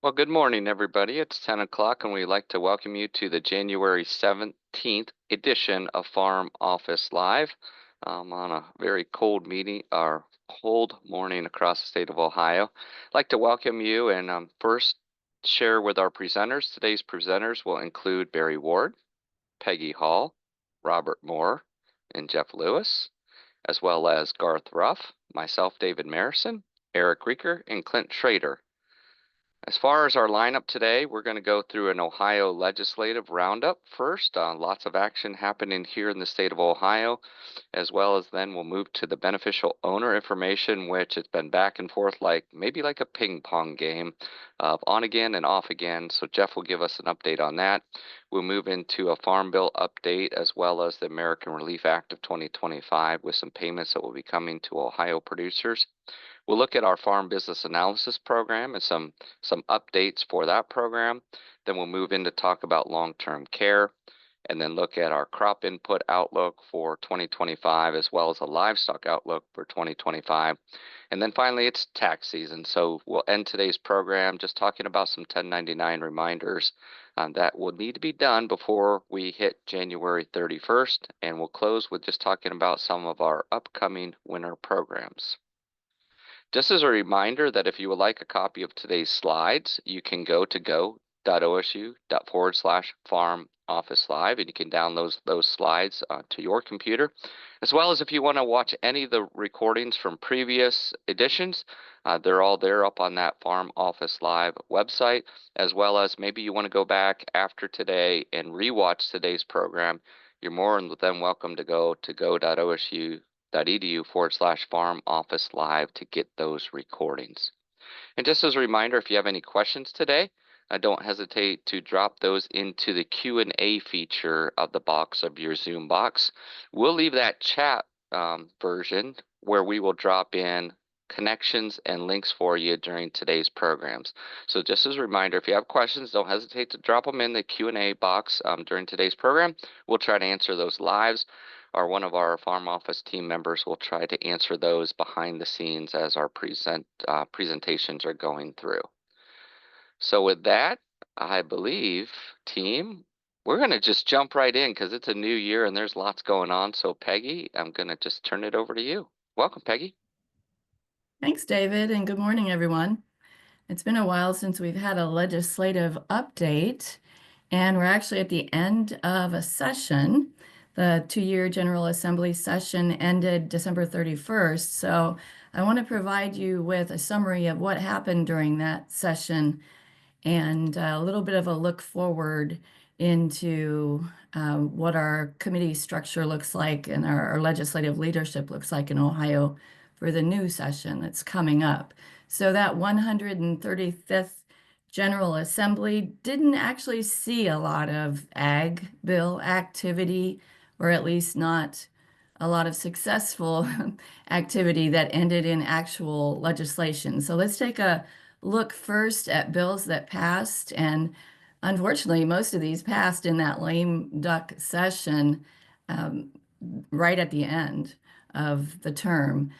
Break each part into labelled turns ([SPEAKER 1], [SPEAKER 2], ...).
[SPEAKER 1] Well, good morning, everybody. It's 10 o'clock, and we'd like to welcome you to the January 17th edition of Farm Office Live on a very cold meeting or cold morning across the state of Ohio. I'd like to welcome you and first share with our presenters. Today's presenters will include Barry Ward, Peggy Hall, Robert Moore, and Jeff Lewis, as well as Garth Ruff, myself, David Marison, Eric Rieker, and Clint Schrader. As far as our lineup today, we're going to go through an Ohio legislative roundup first. Lots of action happening here in the state of Ohio, as well as then we'll move to the beneficial owner information, which it's been back and forth like maybe like a ping pong game of on again and off again. So Jeff will give us an update on that. We'll move into a farm bill update as well as the American Relief Act of 2025 with some payments that will be coming to Ohio producers. We'll look at our farm business analysis program and some updates for that program. Then we'll move in to talk about long-term care and then look at our crop input outlook for 2025 as well as a livestock outlook for 2025. And then finally, it's tax season. So we'll end today's program just talking about some 1099 reminders that will need to be done before we hit January 31st. And we'll close with just talking about some of our upcoming winter programs. Just as a reminder that if you would like a copy of today's slides, you can go to go.osu.forward/farm office live and you can download those slides to your computer. As well as if you want to watch any of the recordings from previous editions, they're all there up on that Farm Office Live website, as well as maybe you want to go back after today and rewatch today's program. You're more than welcome to go to go.osu.edu/farm office live to get those recordings. And just as a reminder, if you have any questions today, don't hesitate to drop those into the Q&A feature of the box of your Zoom box. We'll leave that chat version where we will drop in connections and links for you during today's programs. So just as a reminder, if you have questions, don't hesitate to drop them in the Q&A box during today's program. We'll try to answer those live, or one of our farm office team members will try to answer those behind the scenes as our presentations are going through. So with that, I believe, team, we're going to just jump right in because it's a new year and there's lots going on. So Peggy, I'm going to just turn it over to you. Welcome, Peggy.
[SPEAKER 2] Thanks, David, and good morning, everyone. It's been a while since we've had a legislative update, and we're actually at the end of a session. The two-year General Assembly session ended December 31st, so I want to provide you with a summary of what happened during that session and a little bit of a look forward into what our committee structure looks like and our legislative leadership looks like in Ohio for the new session that's coming up. So that 135th General Assembly didn't actually see a lot of ag bill activity, or at least not a lot of successful activity that ended in actual legislation. So let's take a look first at bills that passed. And unfortunately, most of these passed in that lame duck session um, right at the end of the term.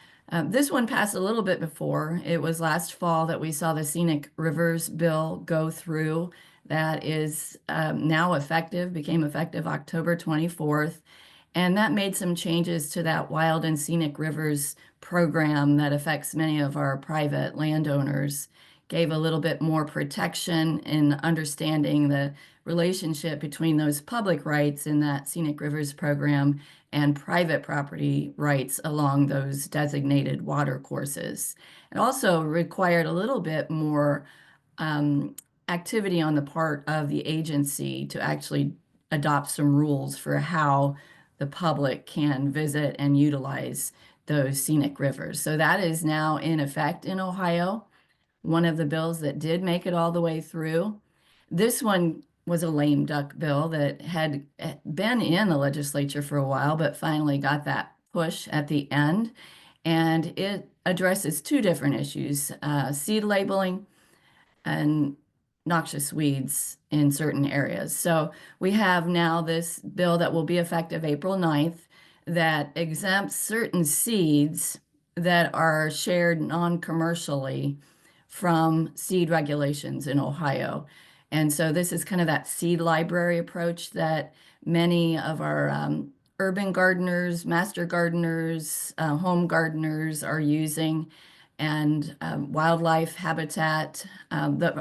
[SPEAKER 2] This one passed a little bit before. It was last fall that we saw the Scenic Rivers bill go through. That is now effective, became effective October 24th. And that made some changes to that Wild and Scenic Rivers program that affects many of our private landowners. Gave a little bit more protection in understanding the relationship between those public rights in that Scenic Rivers program and private property rights along those designated water courses. It also required a little bit more um, activity on the part of the agency to actually adopt some rules for how the public can visit and utilize those scenic rivers. So that is now in effect in Ohio, one of the bills that did make it all the way through. This one was a lame duck bill that had been in the legislature for a while, but finally got that push at the end. And it addresses two different issues, seed labeling and noxious weeds in certain areas. So we have now this bill that will be effective April 9th that exempts certain seeds that are shared non-commercially from seed regulations in Ohio. And so this is kind of that seed library approach that many of our urban gardeners, master gardeners, home gardeners are using, and wildlife habitat.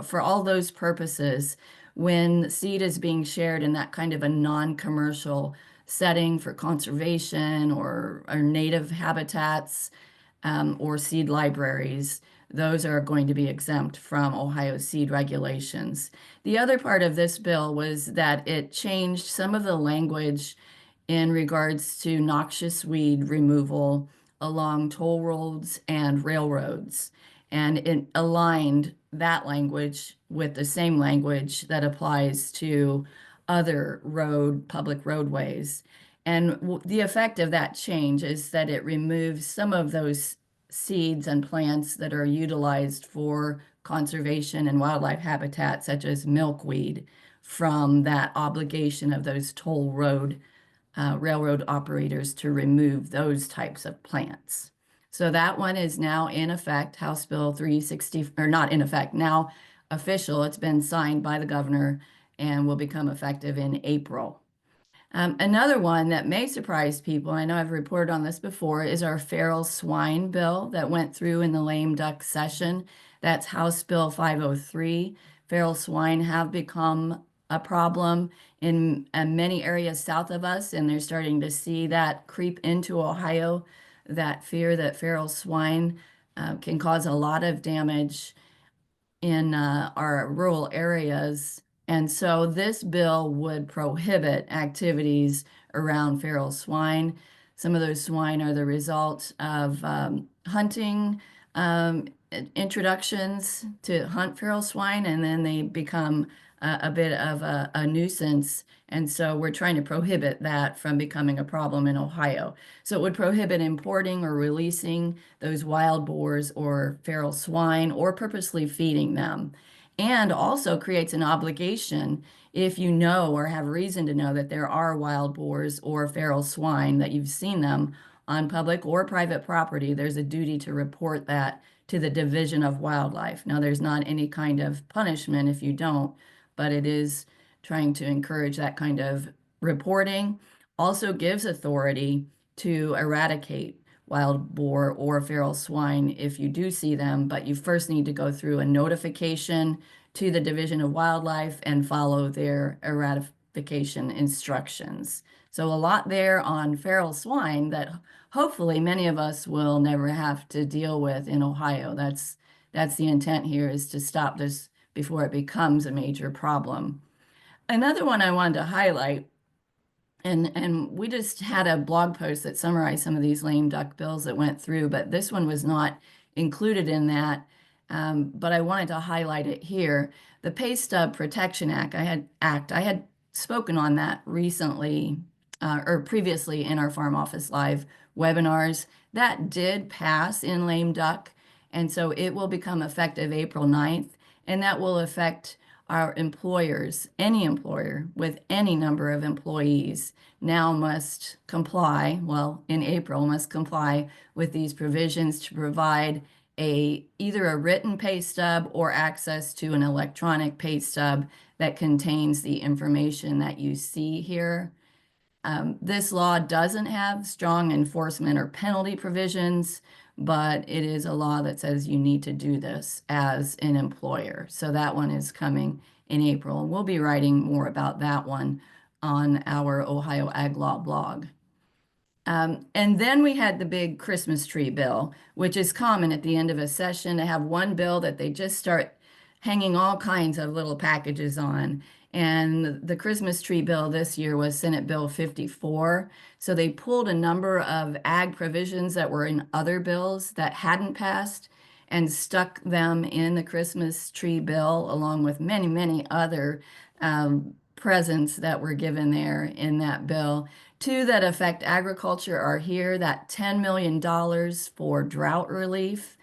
[SPEAKER 2] For all those purposes, when seed is being shared in that kind of a non-commercial setting for conservation or native habitats, or seed libraries, those are going to be exempt from Ohio seed regulations. The other part of this bill was that it changed some of the language in regards to noxious weed removal along toll roads and railroads. And it aligned that language with the same language that applies to other public roadways. And the effect of that change is that it removes some of those seeds and plants that are utilized for conservation and wildlife habitat, such as milkweed, from that obligation of those railroad operators to remove those types of plants. So that one is now in effect, House Bill 360, or not in effect, now official. It's been signed by the governor and will become effective in April. Another one that may surprise people, I know I've reported on this before, is our feral swine bill that went through in the lame duck session. That's House Bill 503. Feral swine have become a problem in many areas south of us, and they're starting to see that creep into Ohio, that fear that feral swine can cause a lot of damage in our rural areas. And so this bill would prohibit activities around feral swine. Some of those swine are the result of hunting introductions to hunt feral swine, and then they become a bit of a nuisance. And so we're trying to prohibit that from becoming a problem in Ohio. So it would prohibit importing or releasing those wild boars or feral swine or purposely feeding them. And also creates an obligation if you know or have reason to know that there are wild boars or feral swine, that you've seen them on public or private property, there's a duty to report that to the Division of Wildlife. Now, there's not any kind of punishment if you don't, but it is trying to encourage that kind of reporting. Also gives authority to eradicate wild boar or feral swine if you do see them, but you first need to go through a notification to the Division of Wildlife and follow their eradication instructions. So a lot there on feral swine that hopefully many of us will never have to deal with in Ohio. That's the intent here, is to stop this before it becomes a major problem. Another one I wanted to highlight, and we just had a blog post that summarized some of these lame duck bills that went through, but this one was not included in that. But I wanted to highlight it here. The Pay Stub Protection Act, I had spoken on that recently, or previously in our Farm Office Live webinars. That did pass in lame duck, and so it will become effective April 9th, and that will affect our employers. Any employer with any number of employees now must comply, well, in April, must comply with these provisions to provide either a written pay stub or access to an electronic pay stub that contains the information that you see here. This law doesn't have strong enforcement or penalty provisions, but it is a law that says you need to do this as an employer. So that one is coming in April. We'll be writing more about that one on our Ohio Ag Law blog. And then we had the big Christmas tree bill, which is common at the end of a session to have one bill that they just start hanging all kinds of little packages on. And the Christmas tree bill this year was Senate Bill 54. So they pulled a number of ag provisions that were in other bills that hadn't passed and stuck them in the Christmas tree bill, along with many, many other presents that were given there in that bill. Two that affect agriculture are here. That $10 million for drought relief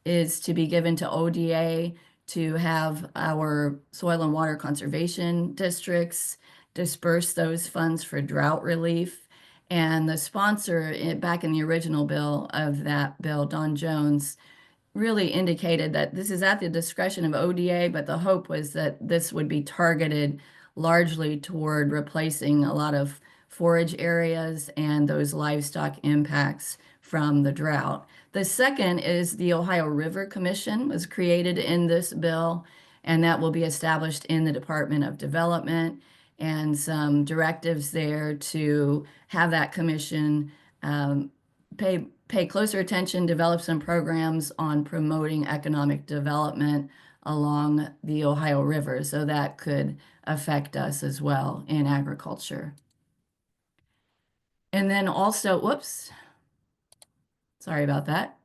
[SPEAKER 2] is to be given to ODA to have our soil and water conservation districts disperse those funds for drought relief. And the sponsor back in the original bill of that bill, Don Jones, really indicated that this is at the discretion of ODA, but the hope was that this would be targeted largely toward replacing a lot of forage areas and those livestock impacts from the drought. The second is the Ohio River Commission was created in this bill, and that will be established in the Department of Development, and some directives there to have that commission um, pay closer attention, develop some programs on promoting economic development along the Ohio River. So that could affect us as well in agriculture. And then also, whoops, sorry about that.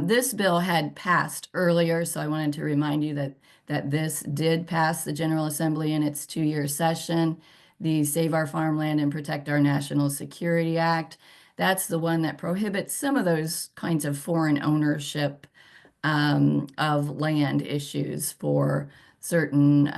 [SPEAKER 2] This bill had passed earlier, so I wanted to remind you that this did pass the General Assembly in its two-year session. The Save Our Farmland and Protect Our National Security Act. That's the one that prohibits some of those kinds of foreign ownership of land issues for certain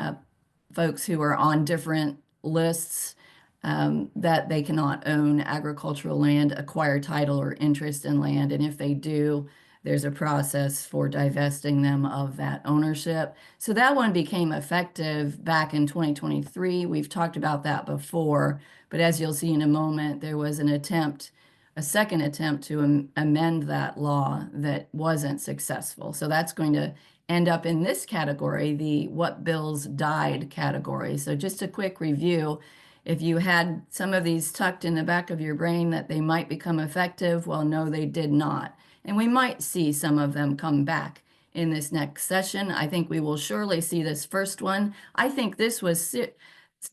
[SPEAKER 2] folks who are on different lists, that they cannot own agricultural land, acquire title or interest in land. And if they do, there's a process for divesting them of that ownership. So that one became effective back in 2023. We've talked about that before, but as you'll see in a moment, there was a second attempt to amend that law that wasn't successful. So that's going to end up in this category, the what bills died category. So just a quick review. If you had some of these tucked in the back of your brain that they might become effective, well, no, they did not. And we might see some of them come back in this next session. I think we will surely see this first one. I think this was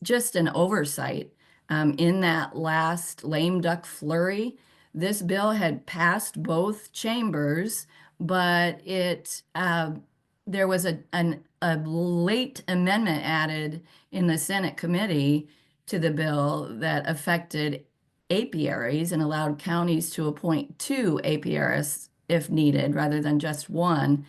[SPEAKER 2] just an oversight in that last lame duck flurry. This bill had passed both chambers, but there was a late amendment added in the Senate committee to the bill that affected apiaries and allowed counties to appoint two apiarists if needed, rather than just one.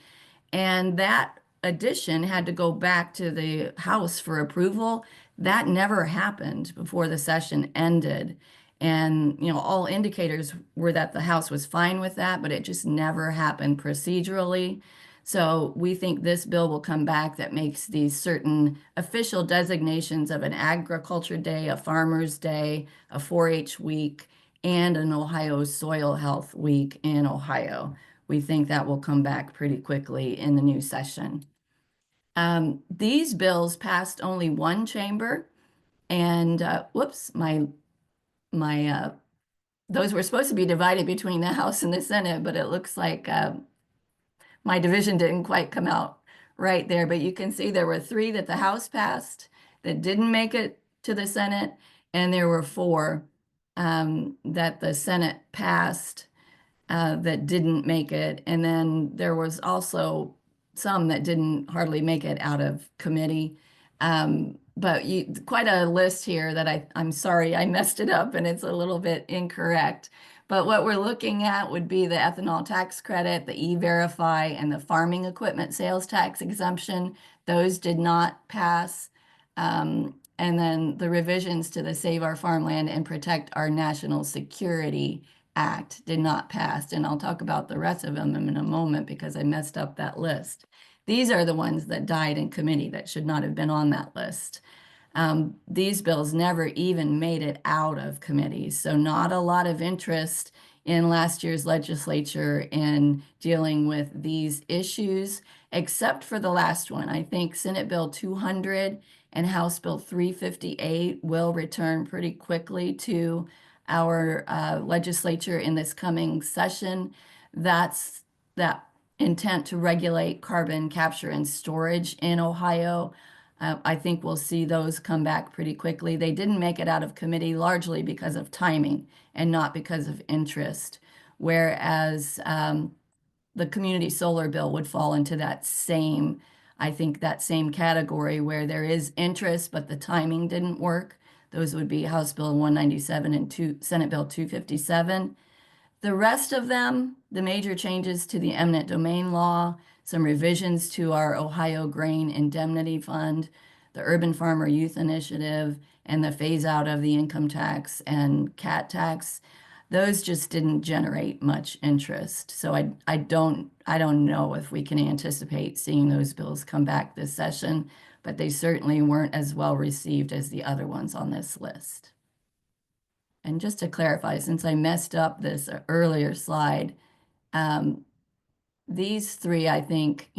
[SPEAKER 2] And that addition had to go back to the House for approval. That never happened before the session ended. And, all indicators were that the House was fine with that, but it just never happened procedurally. So we think this bill will come back that makes these certain official designations of an agriculture day, a farmer's day, a 4-H week, and an Ohio Soil Health Week in Ohio. We think that will come back pretty quickly in the new session. These bills passed only one chamber, and whoops, those were supposed to be divided between the House and the Senate, but it looks like my division didn't quite come out right there. But you can see there were 3 that the House passed that didn't make it to the Senate, and there were 4 that the Senate passed that didn't make it. And then there was also some that didn't hardly make it out of committee. But quite a list here that I'm sorry I messed it up and it's a little bit incorrect. But what we're looking at would be the ethanol tax credit, the E-Verify, and the farming equipment sales tax exemption. Those did not pass. And then the revisions to the Save Our Farmland and Protect Our National Security Act did not pass. And I'll talk about the rest of them in a moment because I messed up that list. These are the ones that died in committee that should not have been on that list. These bills never even made it out of committees, so not a lot of interest in last year's legislature in dealing with these issues, except for the last one. I think Senate Bill 200 and House Bill 358 will return pretty quickly to our legislature in this coming session. That's that intent to regulate carbon capture and storage in Ohio. I think we'll see those come back pretty quickly. They didn't make it out of committee largely because of timing and not because of interest, whereas the community solar bill would fall into that same, I think that same category where there is interest, but the timing didn't work. Those would be House Bill 197 and Senate Bill 257. The rest of them, the major changes to the eminent domain law, some revisions to our Ohio Grain Indemnity Fund, the Urban Farmer Youth Initiative, and the phase out of the income tax and CAT tax. those just didn't generate much interest. So I don't know if we can anticipate seeing those bills come back this session, but they certainly weren't as well received as the other ones on this list. And just to clarify, since I messed up this earlier slide, these three, I think,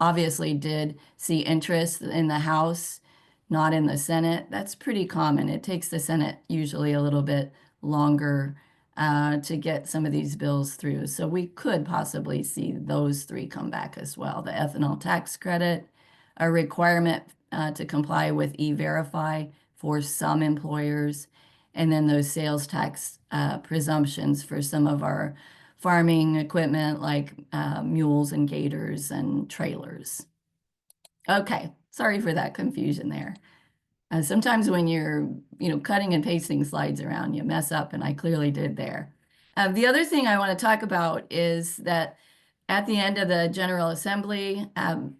[SPEAKER 2] obviously did see interest in the House, not in the Senate. That's pretty common. It takes the Senate usually a little bit longer to get some of these bills through. So we could possibly see those three come back as well. The ethanol tax credit, a requirement to comply with E-Verify for some employers, and then those sales tax presumptions for some of our farming equipment like mules and gators and trailers. Okay, sorry for that confusion there. Sometimes when you're, cutting and pasting slides around, you mess up, and I clearly did there. The other thing I want to talk about is that at the end of the General Assembly,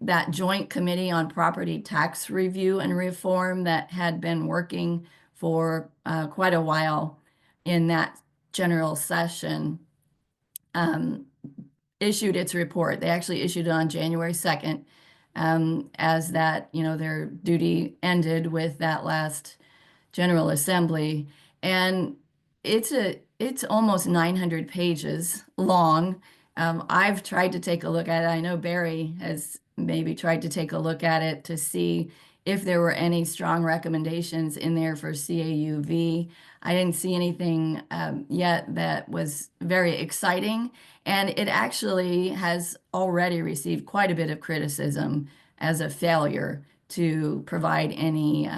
[SPEAKER 2] that Joint Committee on Property Tax Review and Reform that had been working for quite a while in that general session issued its report. They actually issued it on January 2nd, as that, their duty ended with that last General Assembly. And it's almost 900 pages long. I've tried to take a look at it. I know Barry has maybe tried to take a look at it to see if there were any strong recommendations in there for CAUV. I didn't see anything yet that was very exciting, and it actually has already received quite a bit of criticism as a failure to provide any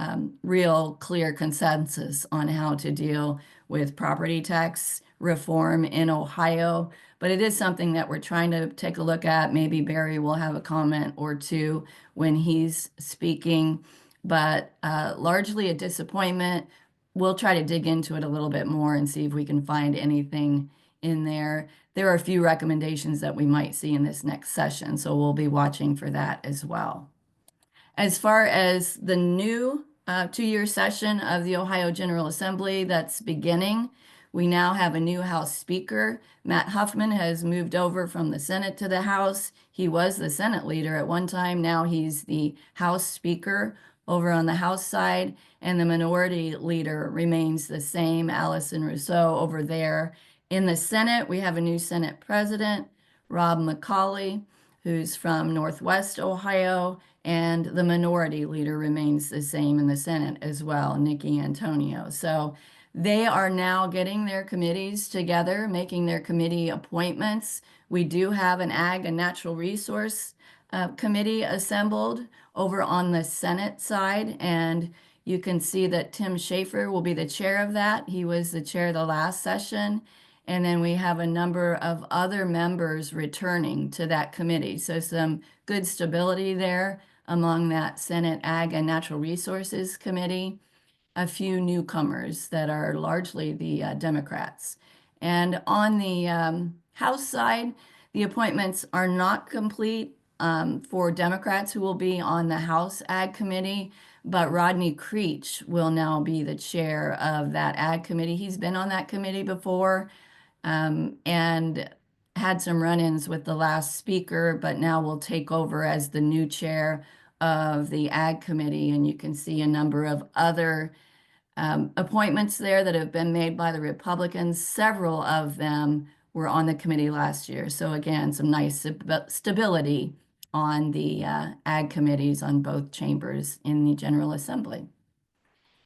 [SPEAKER 2] real clear consensus on how to deal with property tax reform in Ohio. But it is something that we're trying to take a look at. Maybe Barry will have a comment or two when he's speaking, but largely a disappointment. We'll try to dig into it a little bit more and see if we can find anything in there. There are a few recommendations that we might see in this next session, so we'll be watching for that as well. As far as the new two-year session of the Ohio General Assembly that's beginning, we now have a new House Speaker. Matt Huffman has moved over from the Senate to the House. He was the Senate leader at one time. Now he's the House Speaker over on the House side, and the minority leader remains the same, Allison Rousseau, over there. In the Senate, we have a new Senate President, Rob McCauley, who's from Northwest Ohio, and the minority leader remains the same in the Senate as well, Nikki Antonio. So they are now getting their committees together, making their committee appointments. We do have an Ag and Natural Resource Committee assembled over on the Senate side, and you can see that Tim Schaefer will be the chair of that. He was the chair of the last session. And then we have a number of other members returning to that committee. So some good stability there among that Senate Ag and Natural Resources Committee. A few newcomers that are largely the Democrats. And on the House side, the appointments are not complete for Democrats who will be on the House Ag Committee, but Rodney Creech will now be the chair of that Ag Committee. He's been on that committee before and had some run-ins with the last speaker, but now will take over as the new chair of the Ag Committee. And you can see a number of other appointments there that have been made by the Republicans. Several of them were on the committee last year. So again, some nice stability on the Ag committees on both chambers in the General Assembly.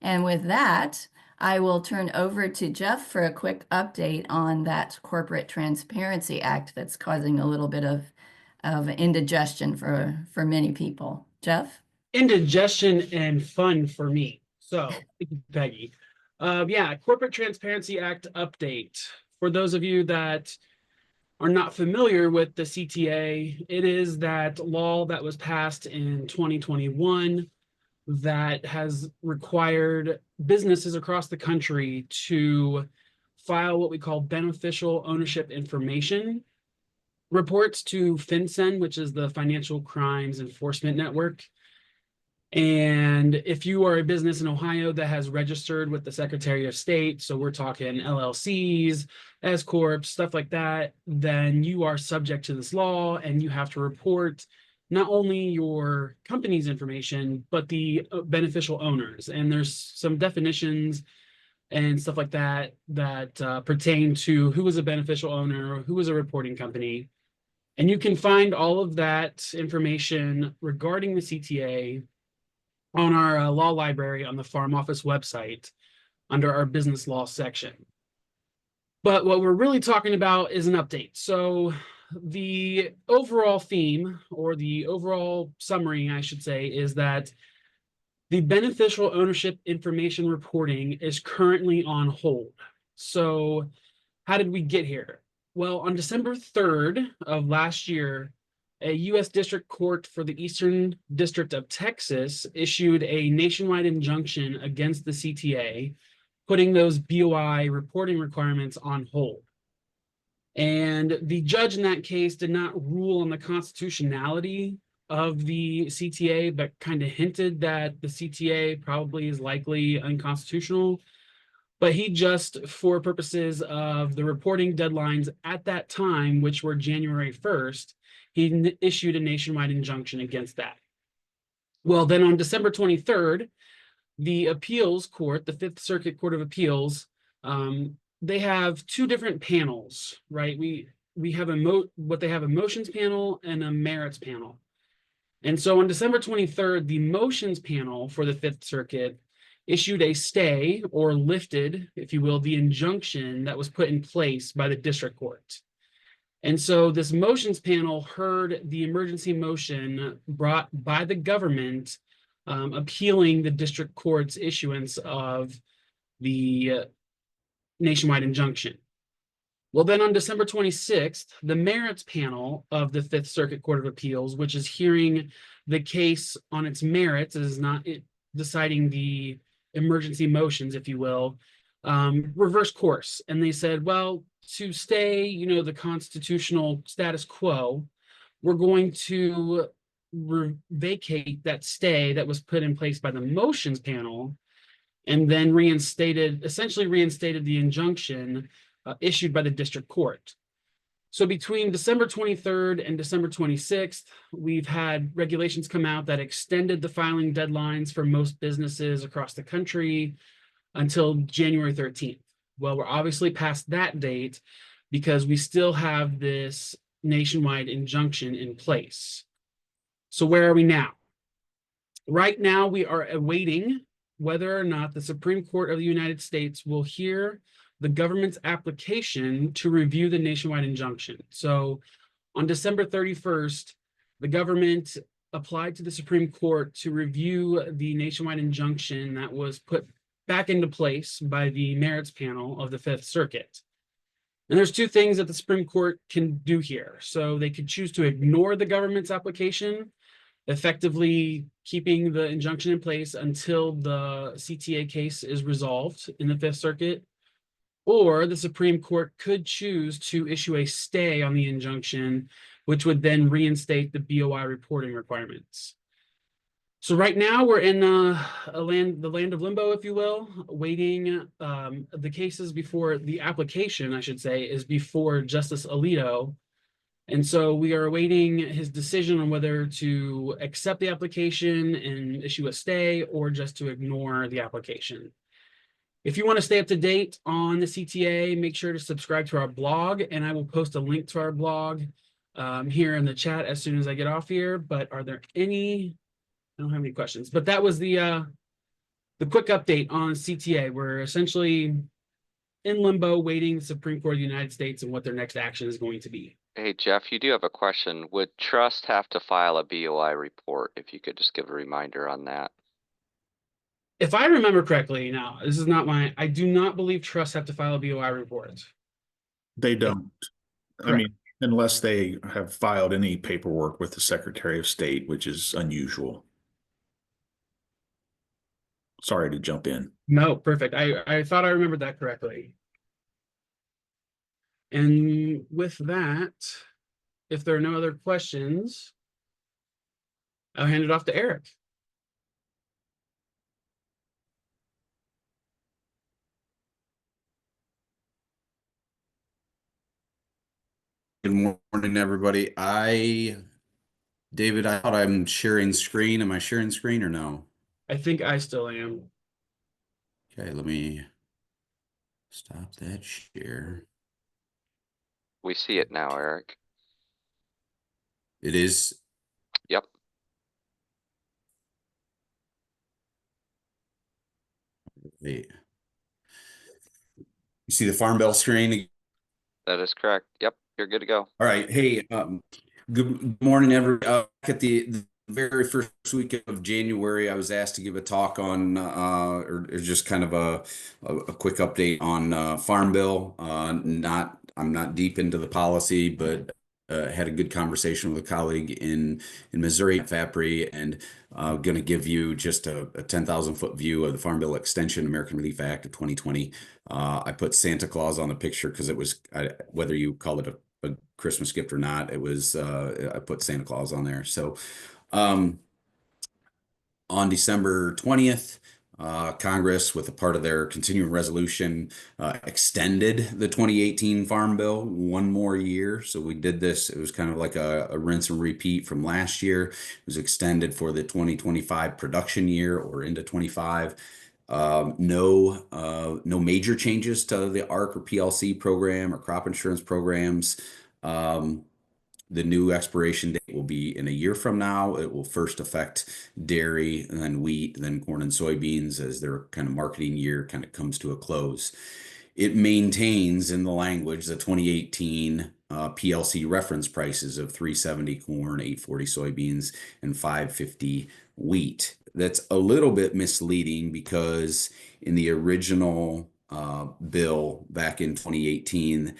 [SPEAKER 2] And with that, I will turn over to Jeff for a quick update on that Corporate Transparency Act that's causing a little bit of indigestion for many people. Jeff?
[SPEAKER 3] Indigestion and fun for me. So, thank you, Peggy. Yeah, Corporate Transparency Act update. For those of you that are not familiar with the CTA, it is that law that was passed in 2021 that has required businesses across the country to file what we call beneficial ownership information reports to FinCEN, which is the Financial Crimes Enforcement Network. And if you are a business in Ohio that has registered with the Secretary of State, so we're talking LLCs, S corps, stuff like that, then you are subject to this law and you have to report not only your company's information, but the beneficial owners. And there's some definitions and stuff like that that pertain to who is a beneficial owner, who is a reporting company. And you can find all of that information regarding the CTA on our law library on the Farm Office website under our business law section. But what we're really talking about is an update. So the overall theme, or the overall summary, I should say, is that the beneficial ownership information reporting is currently on hold. So how did we get here? Well, on December 3rd of last year, a U.S. District Court for the Eastern District of Texas issued a nationwide injunction against the CTA, putting those BOI reporting requirements on hold. And the judge in that case did not rule on the constitutionality of the CTA, but kind of hinted that the CTA probably is likely unconstitutional. But he just, for purposes of the reporting deadlines at that time, which were January 1st, he issued a nationwide injunction against that. Well, then on December 23rd, the appeals court, the Fifth Circuit Court of Appeals, they have two different panels, right? We have what they have a motions panel and a merits panel. And so on December 23rd, the motions panel for the Fifth Circuit issued a stay, or lifted, if you will, the injunction that was put in place by the district court. And so this motions panel heard the emergency motion brought by the government appealing the district court's issuance of the nationwide injunction. Well, then on December 26th, the merits panel of the Fifth Circuit Court of Appeals, which is hearing the case on its merits, is not deciding the emergency motions, if you will, reverse course. And they said, well, to stay, the constitutional status quo, we're going to vacate that stay that was put in place by the motions panel, and then essentially reinstated the injunction issued by the district court. So between December 23rd and December 26th, we've had regulations come out that extended the filing deadlines for most businesses across the country until January 13th. Well, we're obviously past that date because we still have this nationwide injunction in place. So where are we now? Right now, we are awaiting whether or not the Supreme Court of the United States will hear the government's application to review the nationwide injunction. So on December 31st, the government applied to the Supreme Court to review the nationwide injunction that was put back into place by the merits panel of the Fifth Circuit. And there's two things that the Supreme Court can do here. So they could choose to ignore the government's application, effectively keeping the injunction in place until the CTA case is resolved in the Fifth Circuit. Or the Supreme Court could choose to issue a stay on the injunction, which would then reinstate the BOI reporting requirements. So right now we're in the land of limbo, if you will, waiting. The cases before the application, I should say, is before Justice Alito. And so we are awaiting his decision on whether to accept the application and issue a stay, or just to ignore the application. If you want to stay up to date on the CTA, make sure to subscribe to our blog, and I will post a link to our blog here in the chat as soon as I get off here. But are there any? I don't have any questions. But that was the quick update on CTA. We're essentially in limbo, waiting the Supreme Court of the United States and what their next action is going to be.
[SPEAKER 1] Hey, Jeff, you do have a question. Would trust have to file a BOI report? If you could just give a reminder on that.
[SPEAKER 3] If I remember correctly, now, this is not I do not believe trusts have to file a BOI report.
[SPEAKER 4] They don't. I mean, unless they have filed any paperwork with the Secretary of State, which is unusual. Sorry to jump in.
[SPEAKER 3] No, perfect. I thought I remembered that correctly. And with that, if there are no other questions, I'll hand it off to Eric.
[SPEAKER 5] Good morning, everybody. David, I thought I'm sharing screen. Am I sharing screen or no?
[SPEAKER 3] I think I still am.
[SPEAKER 5] Okay, let me stop that share.
[SPEAKER 1] We see it now, Eric.
[SPEAKER 5] It is.
[SPEAKER 1] Yep.
[SPEAKER 5] Wait. You see the Farm Bill screen?
[SPEAKER 1] That is correct. Yep, you're good to go.
[SPEAKER 5] All right. Hey, good morning, everybody. Back at the very first week of January, I was asked to give a talk on, or just kind of a quick update on Farm Bill. I'm not deep into the policy, but had a good conversation with a colleague in Missouri, FAPRI, and going to give you just a 10,000-foot view of the Farm Bill extension, American Relief Act of 2020. I put Santa Claus on the picture because it was, whether you call it a Christmas gift or not, it was, I put Santa Claus on there. So on December 20th, Congress, with a part of their continuing resolution, extended the 2018 Farm Bill one more year. So we did this. It was kind of like a rinse and repeat from last year. It was extended for the 2025 production year or into 25. No major changes to the ARC or PLC program or crop insurance programs. The new expiration date will be in a year from now. It will first affect dairy and then wheat, then corn and soybeans as their kind of marketing year kind of comes to a close. It maintains in the language the 2018 PLC reference prices of 370 corn, 840 soybeans, and 550 wheat. That's a little bit misleading because in the original bill back in 2018,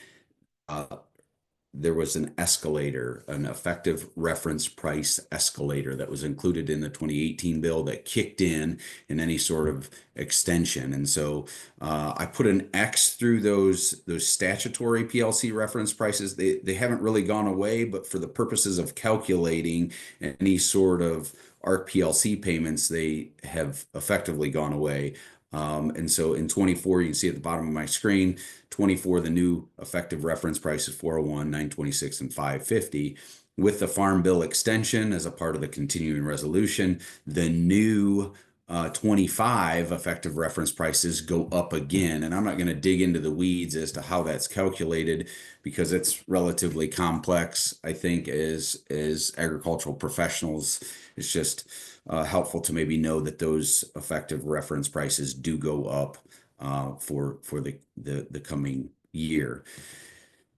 [SPEAKER 5] there was an escalator, an effective reference price escalator that was included in the 2018 bill that kicked in any sort of extension. And so I put an X through those statutory PLC reference prices. They haven't really gone away, but for the purposes of calculating any sort of ARC PLC payments, they have effectively gone away. And so in 24, you can see at the bottom of my screen, 24, the new effective reference price is 401, 926, and 550. With the Farm Bill extension as a part of the continuing resolution, the new 25 effective reference prices go up again. And I'm not going to dig into the weeds as to how that's calculated because it's relatively complex, I think, as agricultural professionals. It's just helpful to maybe know that those effective reference prices do go up for the coming year.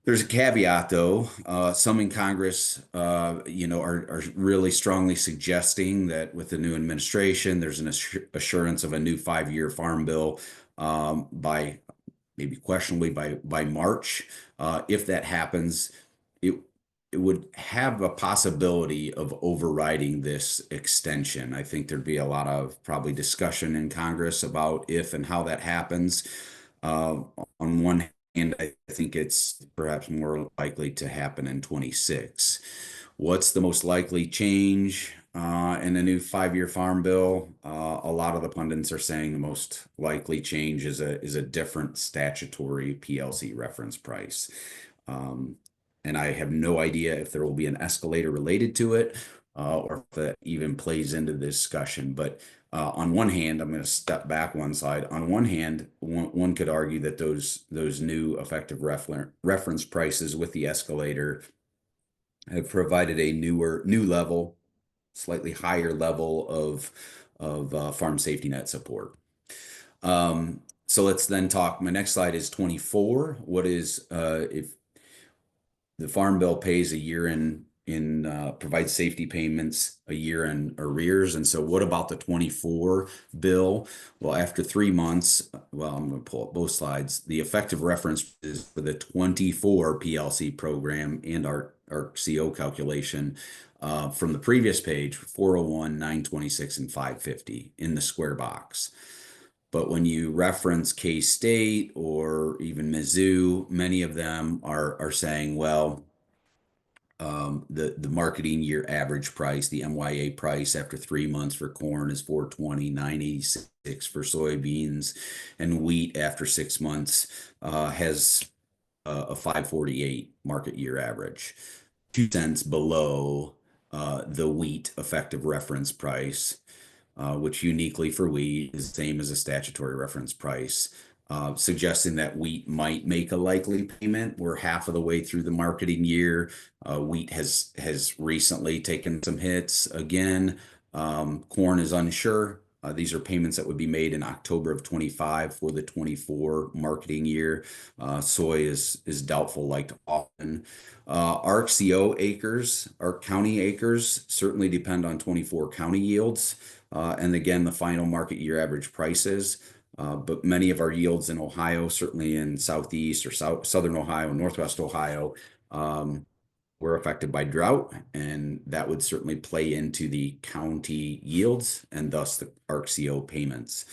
[SPEAKER 5] There's a caveat, though. Some in Congress, are really strongly suggesting that with the new administration, there's an assurance of a new 5-year farm bill by maybe questionably by March. If that happens, it would have a possibility of overriding this extension. I think there'd be a lot of probably discussion in Congress about if and how that happens. On one hand, I think it's perhaps more likely to happen in 26. What's the most likely change in the new 5-year farm bill? A lot of the pundits are saying the most likely change is a different statutory PLC reference price. And I have no idea if there will be an escalator related to it or if that even plays into the discussion. But on one hand, I'm going to step back one slide. On one hand, one could argue that those new effective reference prices with the escalator have provided a new level, slightly higher level of farm safety net support. So let's then talk. My next slide is 24. What is if the Farm Bill pays a year provides safety payments a year in arrears. And so what about the 24 bill? Well, after 3 months, well, I'm going to pull up both slides. The effective reference is for the 24 PLC program and our CO calculation from the previous page, 401, 926, and 550 in the square box. But when you reference K-State or even Mizzou, many of them are saying, well, the marketing year average price, the MYA price after 3 months for corn is 420, 986 for soybeans, and wheat after 6 months has a 548 market year average, 2 cents below the wheat effective reference price, which uniquely for wheat is the same as a statutory reference price, suggesting that wheat might make a likely payment. We're half of the way through the marketing year. Wheat has recently taken some hits again. Corn is unsure. These are payments that would be made in October of 25 for the 24 marketing year. Soy is doubtful, like often. ARC-CO acres, ARC County acres, certainly depend on 24 county yields. And again, the final market year average prices. But many of our yields in Ohio, certainly in Southeast or Southern Ohio, Northwest Ohio, were affected by drought, and that would certainly play into the county yields and thus the ARC-CO payments.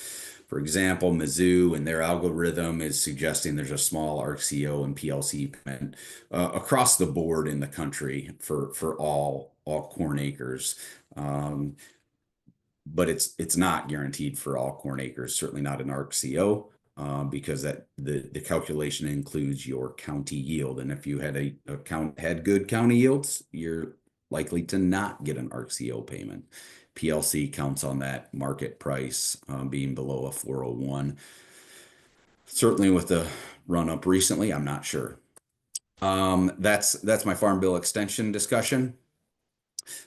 [SPEAKER 5] For example, Mizzou and their algorithm is suggesting there's a small ARC-CO and PLC payment across the board in the country for all corn acres. But it's not guaranteed for all corn acres, certainly not an ARC-CO, because that the calculation includes your county yield. And if you had had good county yields, you're likely to not get an ARC-CO payment. PLC counts on that market price being below a 401. Certainly with the run up recently, I'm not sure. That's my Farm Bill extension discussion.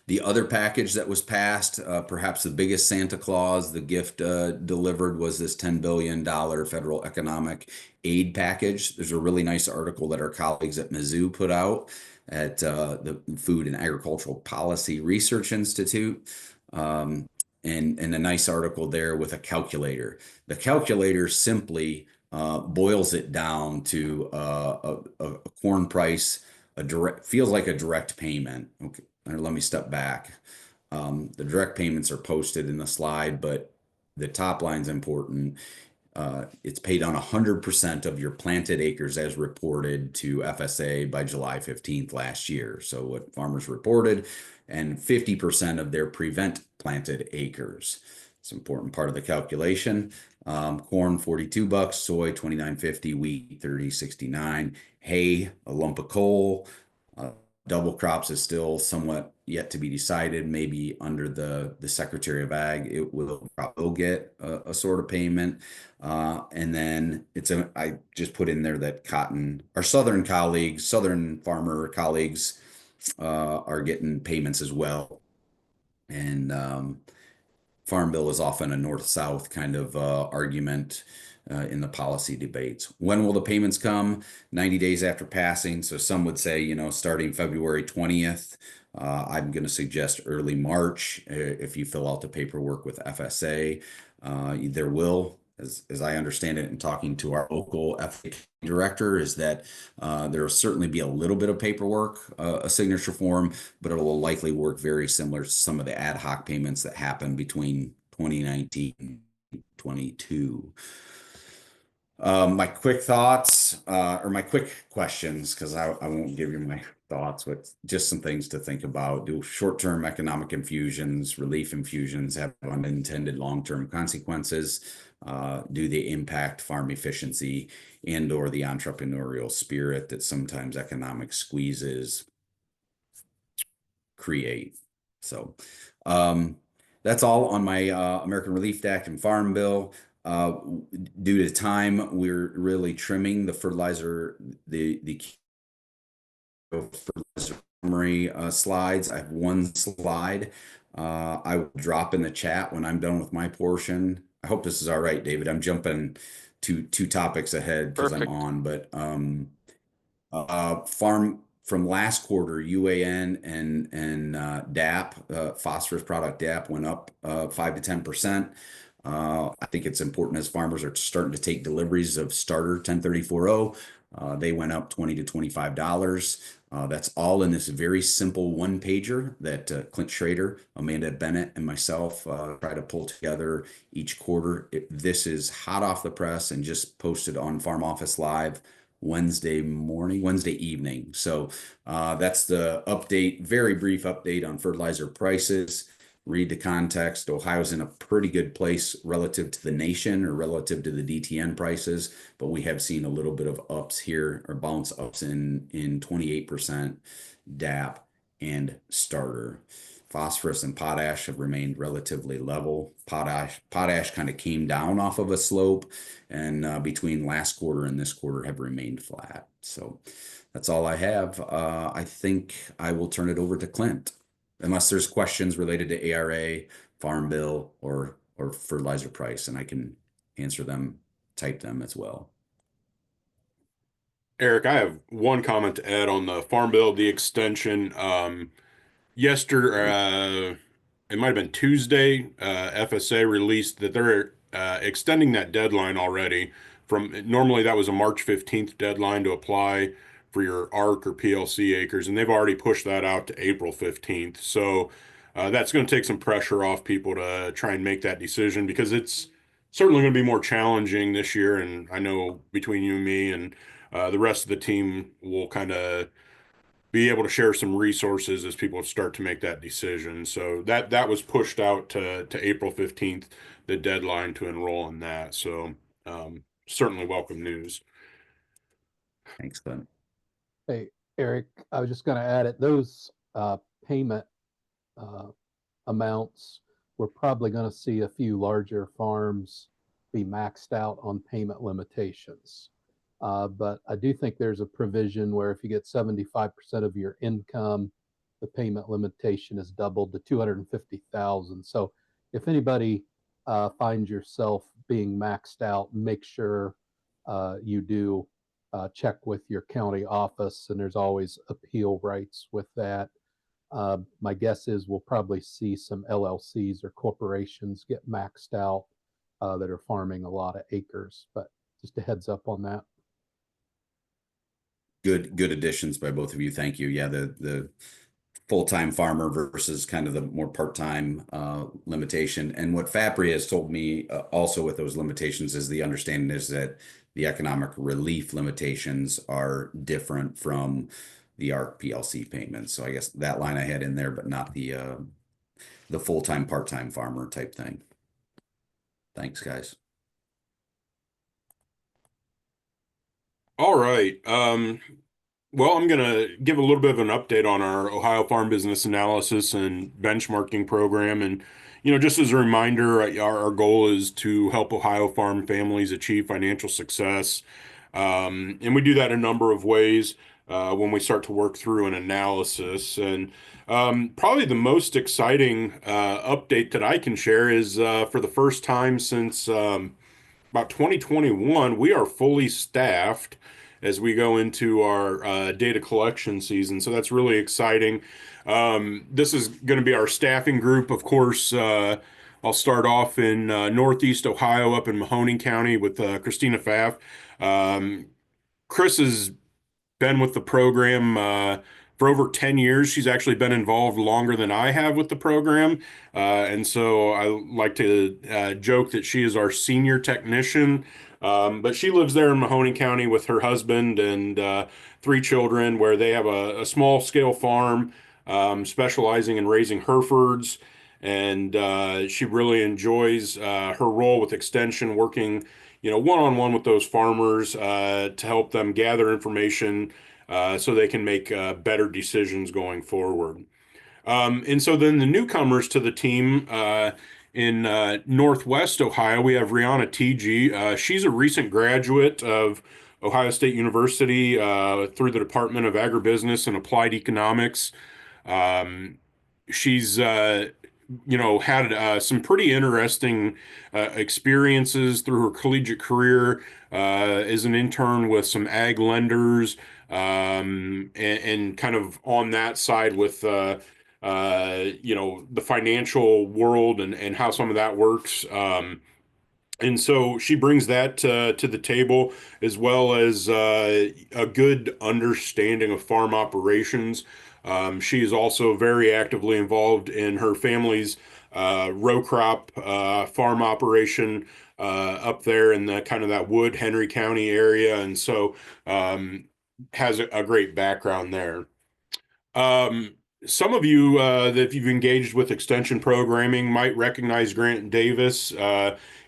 [SPEAKER 5] The other package that was passed, perhaps the biggest Santa Claus, the gift delivered, was this $10 billion federal economic aid package. There's a really nice article that our colleagues at Mizzou put out at the Food and Agricultural Policy Research Institute. And a nice article there with a calculator. The calculator simply boils it down to a corn price, feels like a direct payment. Okay. Let me step back. The direct payments are posted in the slide, but the top line's important. It's paid on 100% of your planted acres as reported to FSA by July 15th last year. So what farmers reported, and 50% of their prevent planted acres. It's an important part of the calculation. Corn, $42, soy, $29.50, wheat, $30.69, hay, a lump of coal. Double crops is still somewhat yet to be decided. Maybe under the Secretary of Ag, it will get a sort of payment. And then I just put in there that cotton, our Southern colleagues, Southern farmer colleagues are getting payments as well. And Farm Bill is often a North-South kind of argument in the policy debates. When will the payments come? 90 days after passing. So some would say, starting February 20th. I'm going to suggest early March if you fill out the paperwork with FSA. There will, as I understand it, in talking to our local FA director, is that there will certainly be a little bit of paperwork, a signature form, but it will likely work very similar to some of the ad hoc payments that happened between 2019 and 2022. My quick thoughts or my quick questions, because I won't give you my thoughts, but just some things to think about. Do short-term economic infusions, relief infusions have unintended long-term consequences? Do they impact farm efficiency and or the entrepreneurial spirit that sometimes economic squeezes create? So that's all on my American Relief Act and Farm Bill. Due to time, we're really trimming the fertilizer, the fertilizer summary slides. I have one slide. I will drop in the chat when I'm done with my portion. I hope this is all right, David. I'm jumping two topics ahead because I'm on, but farm from last quarter, UAN and DAP, phosphorus product DAP, went up 5 to 10%. I think it's important as farmers are starting to take deliveries of starter 1034.0. They went up $20 to $25. That's all in this very simple one pager that Clint Schrader, Amanda Bennett, and myself try to pull together each quarter. This is hot off the press and just posted on Farm Office Live Wednesday evening. So that's the update, very brief update on fertilizer prices. read the context. Ohio's in a pretty good place relative to the nation or relative to the DTN prices, but we have seen a little bit of ups here or bounce ups in 28% DAP and starter. Phosphorus and potash have remained relatively level. Potash kind of came down off of a slope, and between last quarter and this quarter have remained flat. So that's all I have. I think I will turn it over to Clint, unless there's questions related to ARA, Farm Bill, or fertilizer price, and I can answer them, type them as well.
[SPEAKER 6] Eric, I have one comment to add on the Farm Bill, the extension. Yesterday, it might have been Tuesday, FSA released that they're extending that deadline already from normally that was a March 15th deadline to apply for your ARC or PLC acres, and they've already pushed that out to April 15th. So that's going to take some pressure off people to try and make that decision because it's certainly going to be more challenging this year. And I know between you and me and the rest of the team will kind of be able to share some resources as people start to make that decision. So that was pushed out to April 15th, the deadline to enroll in that. So certainly welcome news.
[SPEAKER 5] Thanks, Clint.
[SPEAKER 7] Hey, Eric, I was just going to add it. Those payment amounts, we're probably going to see a few larger farms be maxed out on payment limitations. But I do think there's a provision where if you get 75% of your income, the payment limitation is doubled to 250,000. So if anybody finds yourself being maxed out, make sure you do check with your county office, and there's always appeal rights with that. My guess is we'll probably see some LLCs or corporations get maxed out that are farming a lot of acres, but just a heads up on that.
[SPEAKER 5] Good additions by both of you. Thank you. Yeah, the full-time farmer versus kind of the more part-time limitation. And what FAPRI has told me also with those limitations is the understanding is that the economic relief limitations are different from the ARC PLC payments. So I guess that line I had in there, but not the full-time, part-time farmer type thing. Thanks, guys.
[SPEAKER 6] All right. Well, I'm going to give a little bit of an update on our Ohio Farm Business Analysis and Benchmarking Program. And, just as a reminder, our goal is to help Ohio farm families achieve financial success. And we do that a number of ways when we start to work through an analysis. And probably the most exciting update that I can share is for the first time since about 2021, we are fully staffed as we go into our data collection season. So that's really exciting. This is going to be our staffing group. Of course, I'll start off in Northeast Ohio up in Mahoning County with Christina Pfaff. Chris has been with the program for over 10 years. She's actually been involved longer than I have with the program. And so I like to joke that she is our senior technician. But she lives there in Mahoning County with her husband and 3 children, where they have a small scale farm specializing in raising Herefords. And she really enjoys her role with Extension, working one-on-one with those farmers to help them gather information so they can make better decisions going forward. And so then the newcomers to the team in Northwest Ohio, we have Rihanna Teege. She's a recent graduate of Ohio State University through the Department of Agribusiness and Applied Economics. She's had some pretty interesting experiences through her collegiate career as an intern with some ag lenders and kind of on that side with the financial world and how some of that works. And so she brings that to the table, as well as a good understanding of farm operations. She is also very actively involved in her family's row crop farm operation up there in the kind of that Wood, Henry County area. And so has a great background there. some of you that if you've engaged with extension programming might recognize Grant Davis.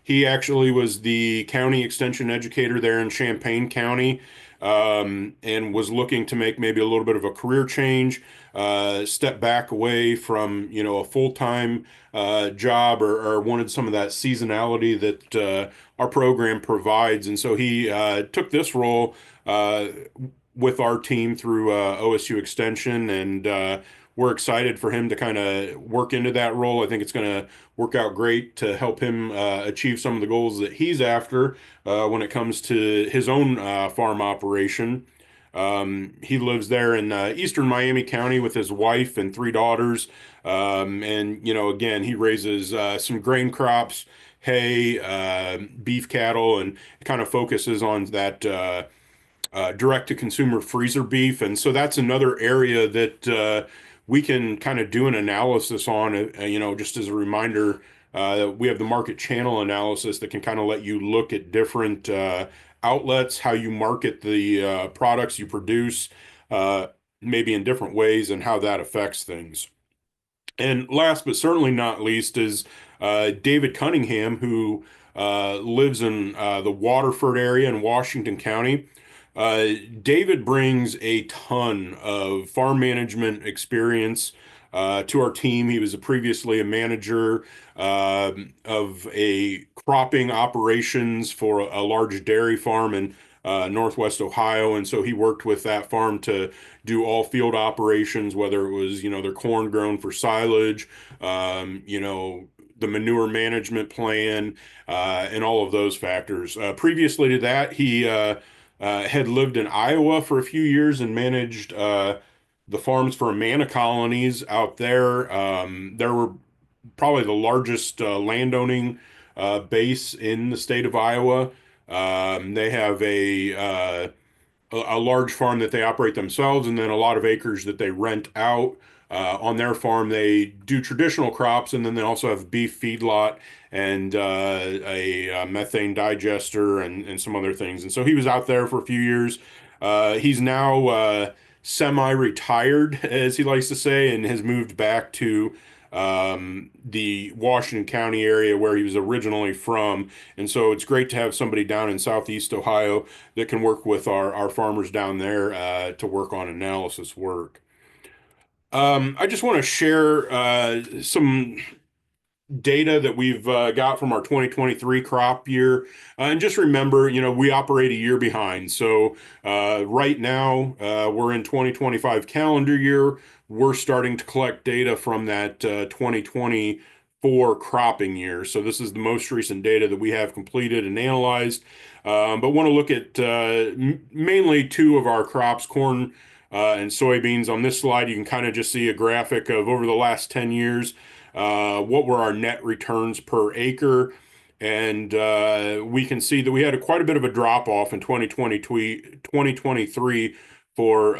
[SPEAKER 6] He actually was the county extension educator there in Champaign County, and was looking to make maybe a little bit of a career change, step back away from, a full-time job, or wanted some of that seasonality that our program provides. And so he took this role with our team through OSU Extension, and we're excited for him to kind of work into that role. I think it's going to work out great to help him achieve some of the goals that he's after when it comes to his own farm operation. He lives there in eastern Miami County with his wife and 3 daughters. And, again, he raises some grain crops, hay, beef cattle, and kind of focuses on that direct to consumer freezer beef. And so that's another area that we can kind of do an analysis on, just as a reminder. We have the market channel analysis that can kind of let you look at different outlets, how you market the products you produce, maybe in different ways, and how that affects things. And last but certainly not least is David Cunningham, who lives in the Waterford area in Washington County. David brings a ton of farm management experience to our team. He was previously a manager of a cropping operations for a large dairy farm in Northwest Ohio. And so he worked with that farm to do all field operations, whether it was, their corn grown for silage, the manure management plan, and all of those factors. Previously to that, he had lived in Iowa for a few years and managed the farms for Amana colonies out there. There were probably the largest landowning base in the state of Iowa. They have a large farm that they operate themselves, and then a lot of acres that they rent out. On their farm, they do traditional crops, and then they also have beef feedlot and a methane digester and some other things. And so he was out there for a few years. He's now semi-retired, as he likes to say, and has moved back to the Washington County area where he was originally from. And so it's great to have somebody down in Southeast Ohio that can work with our farmers down there to work on analysis work. I just want to share some data that we've got from our 2023 crop year. And just remember, we operate a year behind. So right now, we're in 2025 calendar year. We're starting to collect data from that 2024 cropping year. So this is the most recent data that we have completed and analyzed. But want to look at mainly two of our crops, corn and soybeans. On this slide, you can kind of just see a graphic of over the last 10 years, what were our net returns per acre. And we can see that we had quite a bit of a drop off in 2023 for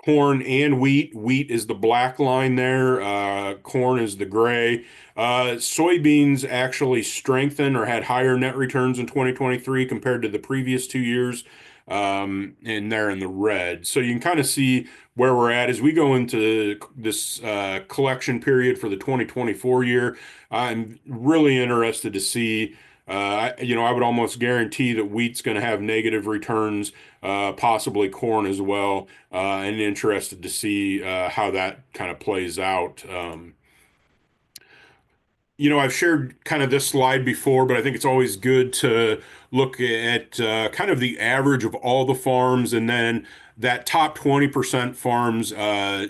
[SPEAKER 6] corn and wheat. Wheat is the black line there. Corn is the gray. Soybeans actually strengthened or had higher net returns in 2023 compared to the previous 2 years. And they're in the red. So you can kind of see where we're at as we go into this collection period for the 2024 year. I'm really interested to see. I would almost guarantee that wheat's going to have negative returns, possibly corn as well, and interested to see how that kind of plays out. I've shared kind of this slide before, but I think it's always good to look at kind of the average of all the farms, and then that top 20% farms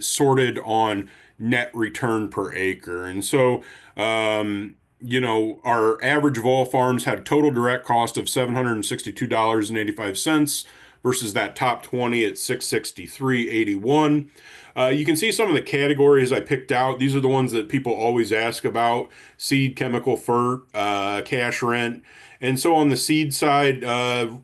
[SPEAKER 6] sorted on net return per acre. And so, our average of all farms had total direct cost of $762.85 versus that top 20 at $663.81. You can see some of the categories I picked out. These are the ones that people always ask about: seed, chemical, fert, cash rent. And so on the seed side,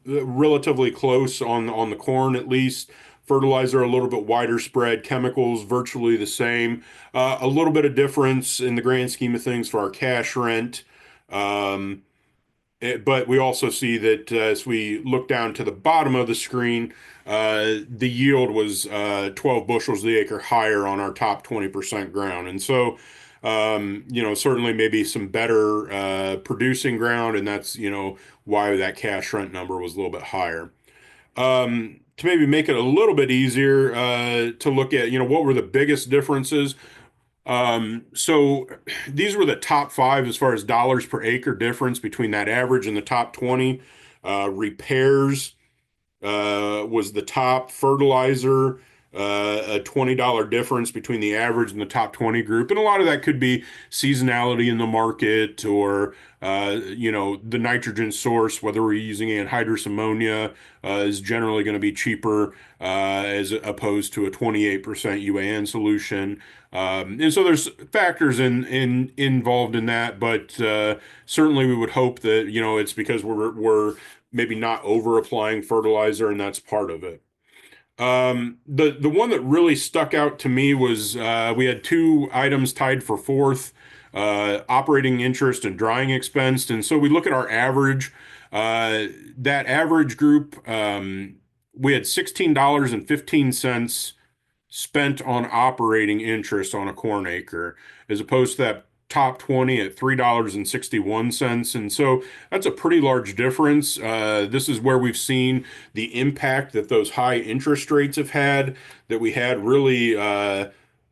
[SPEAKER 6] relatively close on the corn at least. Fertilizer a little bit wider spread, chemicals virtually the same. A little bit of difference in the grand scheme of things for our cash rent. But we also see that as we look down to the bottom of the screen, the yield was 12 bushels the acre higher on our top 20% ground. And so, certainly maybe some better producing ground, and that's, why that cash rent number was a little bit higher. To maybe make it a little bit easier to look at, what were the biggest differences. So these were the top 5 as far as dollars per acre difference between that average and the top 20. Repairs was the top. Fertilizer, a $20 difference between the average and the top 20 group. And a lot of that could be seasonality in the market, or, the nitrogen source, whether we're using anhydrous ammonia, is generally going to be cheaper as opposed to a 28% UAN solution. And so there's factors involved in that, but certainly we would hope that, it's because we're maybe not over applying fertilizer, and that's part of it. The one that really stuck out to me was we had 2 items tied for fourth, operating interest and drying expense. And so we look at our average, that average group, we had $16.15 spent on operating interest on a corn acre, as opposed to that top 20 at $3.61. And so that's a pretty large difference. This is where we've seen the impact that those high interest rates have had, that we had really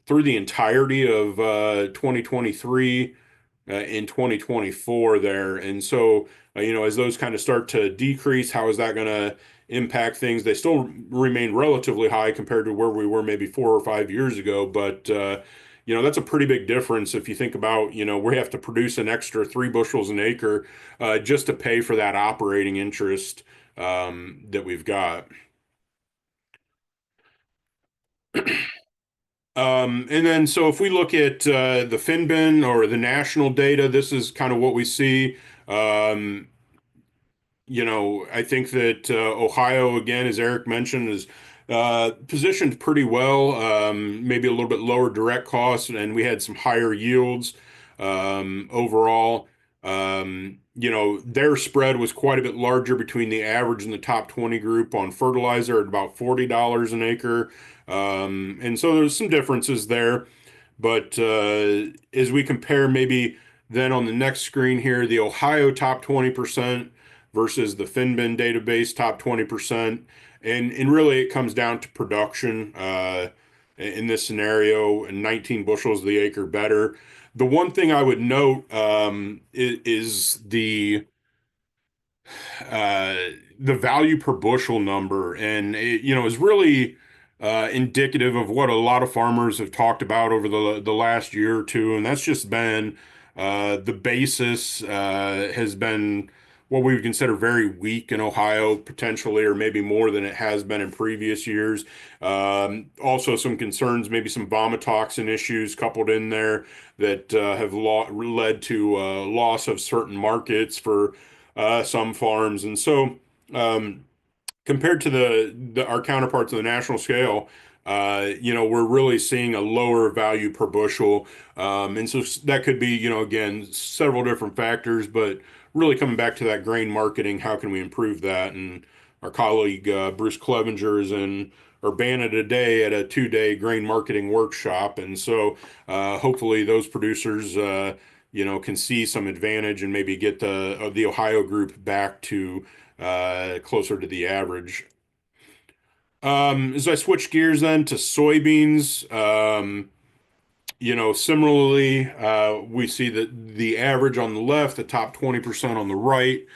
[SPEAKER 6] through the entirety of 2023 in 2024 there. And so, as those kind of start to decrease, how is that going to impact things? They still remain relatively high compared to where we were maybe 4 or 5 years ago, but that's a pretty big difference if you think about, we have to produce an extra 3 bushels an acre just to pay for that operating interest that we've got. And then, so if we look at the Finbin or the national data, this is kind of what we see. I think that Ohio, again, as Eric mentioned, is positioned pretty well, maybe a little bit lower direct costs, and we had some higher yields overall. Their spread was quite a bit larger between the average and the top 20 group on fertilizer at about $40 an acre. And so there's some differences there. But as we compare, maybe then on the next screen here, the Ohio top 20% versus the Finbin database top 20%. And really it comes down to production in this scenario, 19 bushels the acre better. The one thing I would note is the value per bushel number, and it, is really indicative of what a lot of farmers have talked about over the last year or two, and that's just been the basis has been what we would consider very weak in Ohio, potentially, or maybe more than it has been in previous years. Also, some concerns, maybe some vomitoxin issues coupled in there that have led to loss of certain markets for some farms. And so, compared to our counterparts on the national scale, we're really seeing a lower value per bushel. And so that could be, again, several different factors, but really coming back to that grain marketing, how can we improve that? And our colleague Bruce Clevenger is in Urbana today at a 2-day grain marketing workshop. And so hopefully those producers, can see some advantage and maybe get the Ohio group back to closer to the average. As I switch gears then to soybeans, similarly, we see that the average on the left, the top 20% on the right.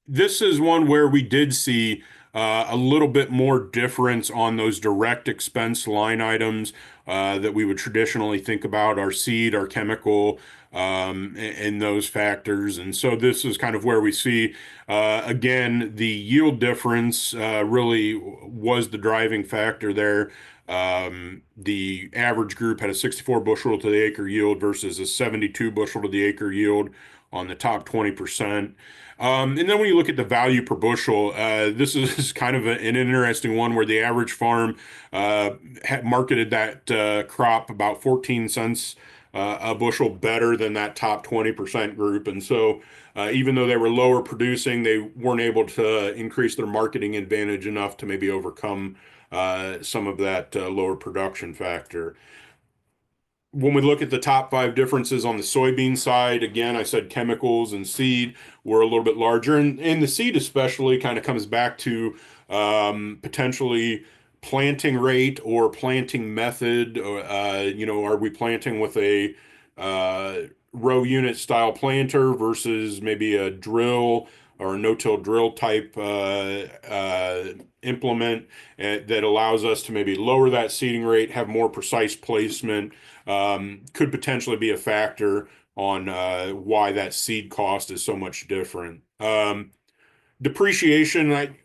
[SPEAKER 6] This is one where we did see a little bit more difference on those direct expense line items that we would traditionally think about, our seed, our chemical, and those factors. And so this is kind of where we see, again, the yield difference really was the driving factor there. The average group had a 64 bushel to the acre yield versus a 72 bushel to the acre yield on the top 20%. And then when you look at the value per bushel, this is kind of an interesting one where the average farm had marketed that crop about 14 cents a bushel better than that top 20% group. And so even though they were lower producing, they weren't able to increase their marketing advantage enough to maybe overcome some of that lower production factor. When we look at the top 5 differences on the soybean side, again, I said chemicals and seed were a little bit larger. And the seed especially kind of comes back to potentially planting rate or planting method. Are we planting with a row unit style planter versus maybe a drill or a no-till drill type implement that allows us to maybe lower that seeding rate, have more precise placement, could potentially be a factor on why that seed cost is so much different. Depreciation, I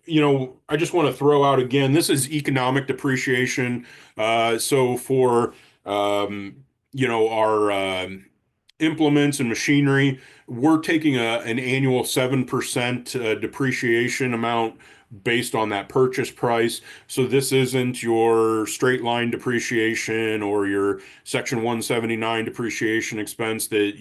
[SPEAKER 6] just want to throw out again, this is economic depreciation. So for our implements and machinery, we're taking an annual 7% depreciation amount based on that purchase price. So this isn't your straight line depreciation or your Section 179 depreciation expense that,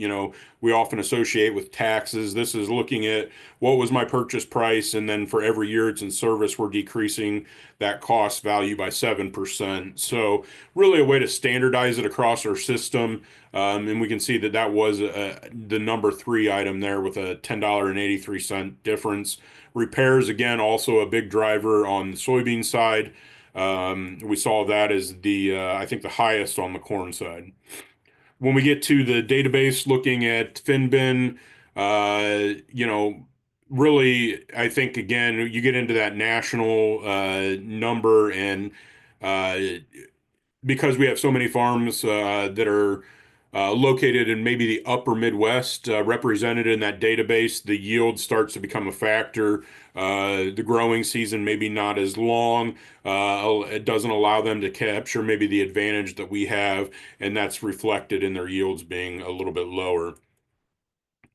[SPEAKER 6] we often associate with taxes. This is looking at what was my purchase price, and then for every year it's in service, we're decreasing that cost value by 7%. So really a way to standardize it across our system. And we can see that was the number 3 item there with a $10.83 difference. Repairs, again, also a big driver on the soybean side. We saw that as I think the highest on the corn side. When we get to the database looking at Finbin, really, I think, again, you get into that national number, and because we have so many farms that are located in maybe the upper Midwest represented in that database, the yield starts to become a factor. The growing season maybe not as long. It doesn't allow them to capture maybe the advantage that we have, and that's reflected in their yields being a little bit lower.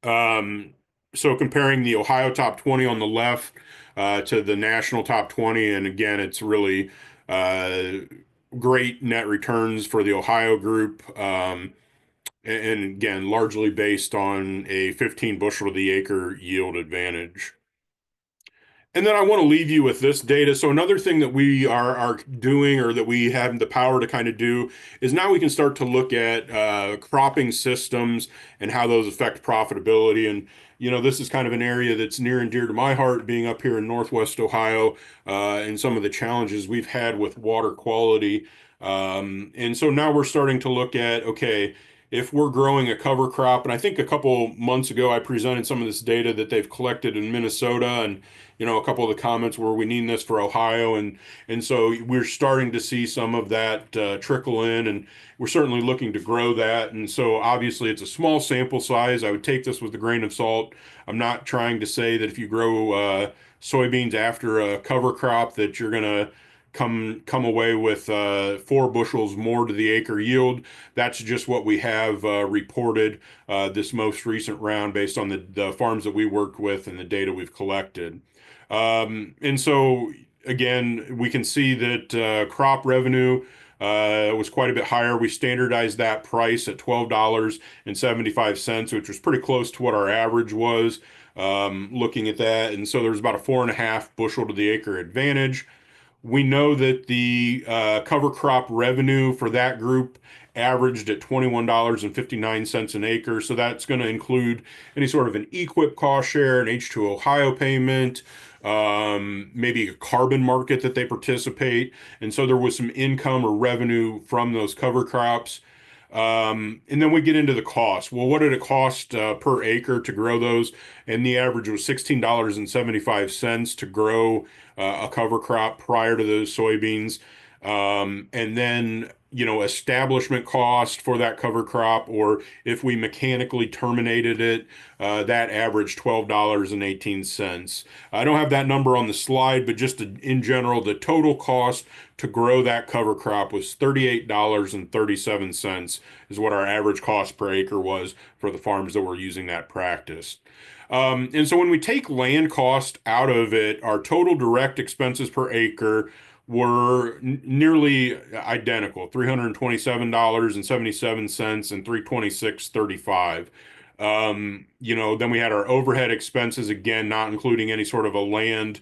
[SPEAKER 6] So comparing the Ohio top 20 on the left to the national top 20, and again, it's really great net returns for the Ohio group. And again, largely based on a 15 bushel to the acre yield advantage. And then I want to leave you with this data. So another thing that we are doing, or that we have the power to kind of do, is now we can start to look at cropping systems and how those affect profitability. And this is kind of an area that's near and dear to my heart, being up here in Northwest Ohio, and some of the challenges we've had with water quality. And so now we're starting to look at, okay, if we're growing a cover crop, and I think a couple months ago I presented some of this data that they've collected in Minnesota, and a couple of the comments were, we need this for Ohio, and so we're starting to see some of that trickle in, and we're certainly looking to grow that. And so obviously it's a small sample size. I would take this with a grain of salt. I'm not trying to say that if you grow soybeans after a cover crop that you're going to come away with 4 bushels more to the acre yield. That's just what we have reported this most recent round based on the farms that we worked with and the data we've collected. And so again, we can see that crop revenue was quite a bit higher. We standardized that price at $12.75, which was pretty close to what our average was, looking at that. And so there's about a 4.5 bushel to the acre advantage. We know that the cover crop revenue for that group averaged at $21.59 an acre. So that's going to include any sort of an EQIP cost share, an H2 Ohio payment, maybe a carbon market that they participate. And so there was some income or revenue from those cover crops. And then we get into the cost. Well, what did it cost per acre to grow those? And the average was $16.75 to grow a cover crop prior to those soybeans. And then, establishment cost for that cover crop, or if we mechanically terminated it, that averaged $12.18. I don't have that number on the slide, but just in general, the total cost to grow that cover crop was $38.37 is what our average cost per acre was for the farms that were using that practice. And so when we take land cost out of it, our total direct expenses per acre were nearly identical, $327.77 and $326.35. Then we had our overhead expenses, again, not including any sort of a land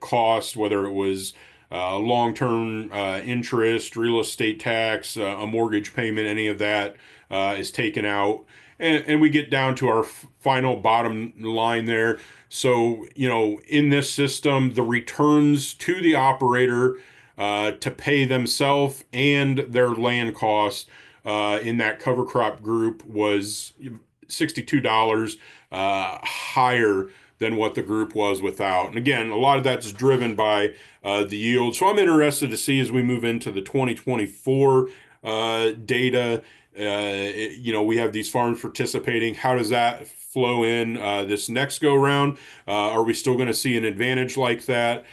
[SPEAKER 6] cost, whether it was long-term interest, real estate tax, a mortgage payment, any of that is taken out. And we get down to our final bottom line there. So, in this system, the returns to the operator to pay themselves and their land costs in that cover crop group was $62 higher than what the group was without. And again, a lot of that's driven by the yield. So I'm interested to see as we move into the 2024 data. We have these farms participating. How does that flow in this next go round? Are we still going to see an advantage like that?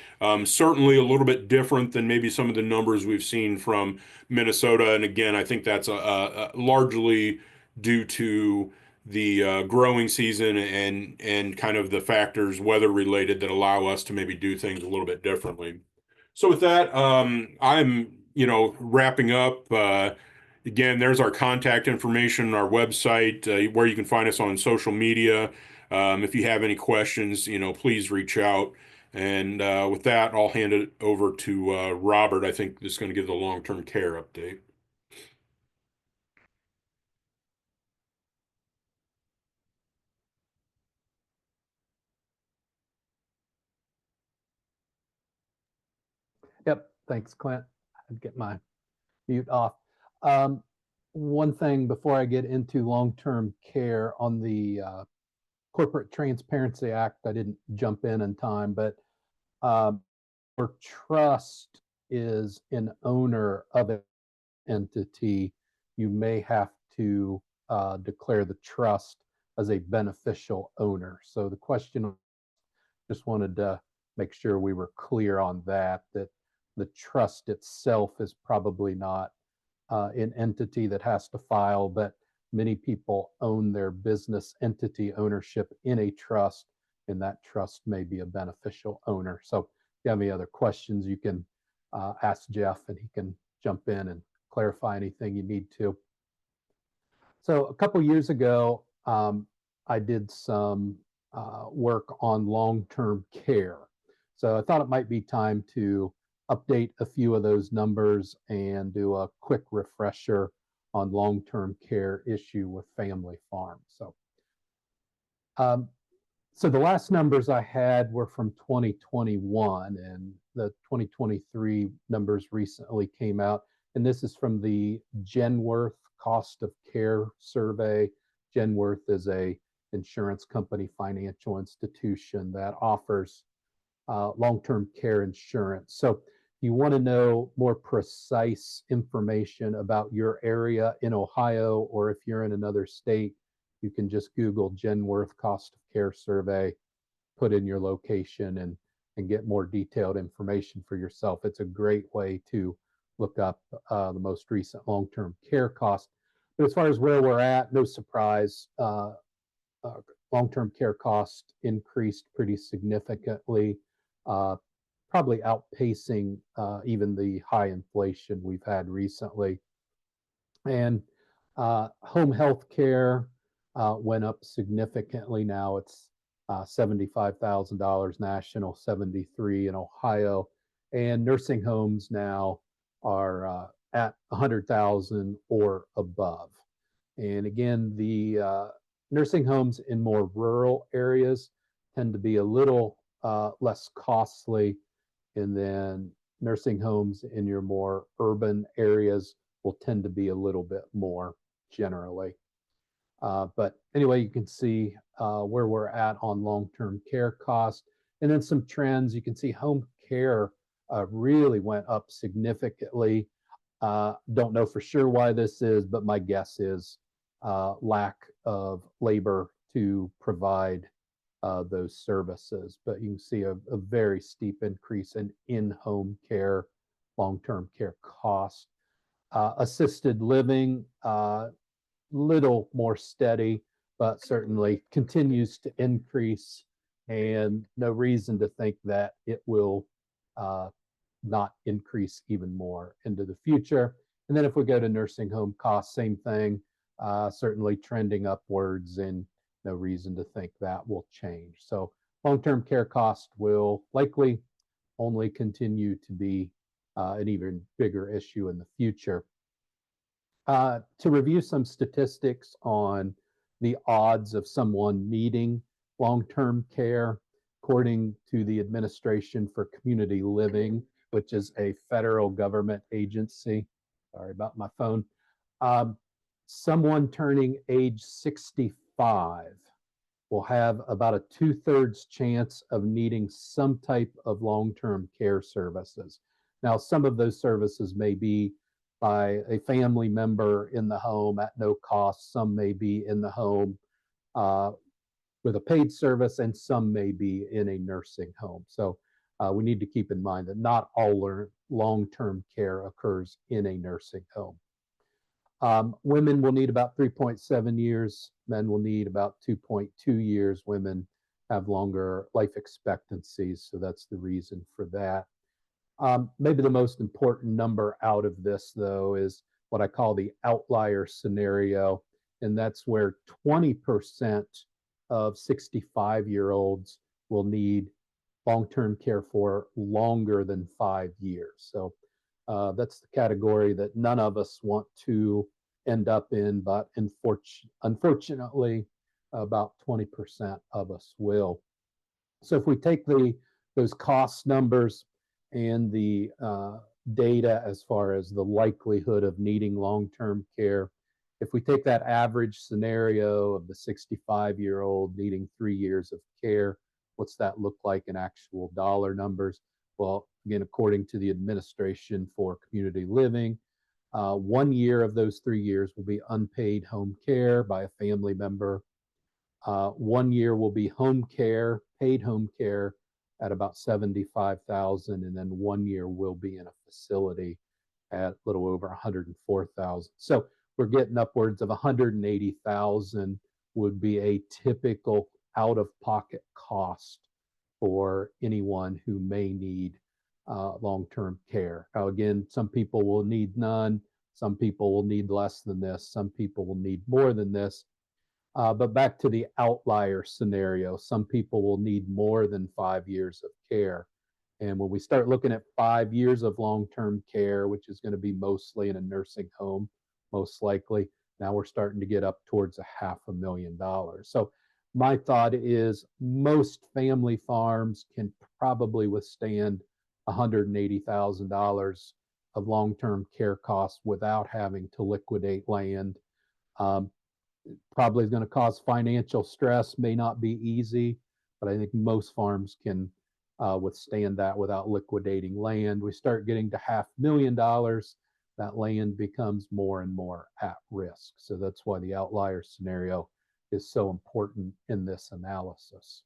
[SPEAKER 6] Certainly a little bit different than maybe some of the numbers we've seen from Minnesota. And again, I think that's largely due to the growing season and kind of the factors weather related that allow us to maybe do things a little bit differently. So with that, I'm wrapping up. Again, there's our contact information, our website, where you can find us on social media. If you have any questions, please reach out. And with that, I'll hand it over to Robert. I think this is going to give the long-term care update.
[SPEAKER 7] Yep. Thanks, Clint. I'd get my mute off. One thing before I get into long-term care on the Corporate Transparency Act, I didn't jump in time, but your trust is an owner of an entity, you may have to declare the trust as a beneficial owner. So the question, just wanted to make sure we were clear on that the trust itself is probably not an entity that has to file, but many people own their business entity ownership in a trust, and that trust may be a beneficial owner. So if you have any other questions, you can ask Jeff and he can jump in and clarify anything you need to. So a couple years ago, I did some work on long-term care. So I thought it might be time to update a few of those numbers and do a quick refresher on long-term care issue with family farms. So the last numbers I had were from 2021, and the 2023 numbers recently came out. And this is from the Genworth Cost of Care Survey. Genworth is a insurance company, financial institution that offers long-term care insurance. So you want to know more precise information about your area in Ohio, or if you're in another state, you can just Google Genworth Cost of Care Survey, put in your location and get more detailed information for yourself. It's a great way to look up the most recent long-term care cost. But as far as where we're at, no surprise, long-term care cost increased pretty significantly, probably outpacing even the high inflation we've had recently. And home health care went up significantly. Now it's $75,000 national, 73 in Ohio, and nursing homes now are at 100,000 or above. And again, the nursing homes in more rural areas tend to be a little less costly, and then nursing homes in your more urban areas will tend to be a little bit more generally. But anyway, you can see where we're at on long-term care costs. And then some trends, you can see home care really went up significantly. Don't know for sure why this is, but my guess is lack of labor to provide those services. But you can see a very steep increase in-home care, long-term care costs. Assisted living, little more steady, but certainly continues to increase, and no reason to think that it will not increase even more into the future. And then if we go to nursing home costs, same thing, certainly trending upwards, and no reason to think that will change. So long-term care cost will likely only continue to be an even bigger issue in the future. To review some statistics on the odds of someone needing long-term care, according to the Administration for Community Living, which is a federal government agency. Sorry about my phone. Someone turning age 65 will have about a 2/3 chance of needing some type of long-term care services. Now, some of those services may be by a family member in the home at no cost. Some may be in the home with a paid service, and some may be in a nursing home. So we need to keep in mind that not all long-term care occurs in a nursing home. Women will need about 3.7 years. Men will need about 2.2 years. Women have longer life expectancies, so that's the reason for that. Maybe the most important number out of this, though, is what I call the outlier scenario, and that's where 20% of 65-year-olds will need long-term care for longer than 5 years. So that's the category that none of us want to end up in, but unfortunately, about 20% of us will. So if we take those cost numbers and the data as far as the likelihood of needing long-term care, if we take that average scenario of the 65-year-old needing 3 years of care, what's that look like in actual dollar numbers? Well, again, according to the Administration for Community Living, 1 year of those 3 years will be unpaid home care by a family member. 1 year will be home care, paid home care at about $75,000, and then 1 year will be in a facility at a little over $104,000. So we're getting upwards of $180,000 would be a typical out-of-pocket cost for anyone who may need long-term care. Now, again, some people will need none. Some people will need less than this. Some people will need more than this. But back to the outlier scenario, some people will need more than 5 years of care. And when we start looking at 5 years of long-term care, which is going to be mostly in a nursing home, most likely, now we're starting to get up towards $500,000. So my thought is most family farms can probably withstand $180,000 of long-term care costs without having to liquidate land. Probably is going to cause financial stress, may not be easy, but I think most farms can withstand that without liquidating land. We start getting to $500,000, that land becomes more and more at risk. So that's why the outlier scenario is so important in this analysis.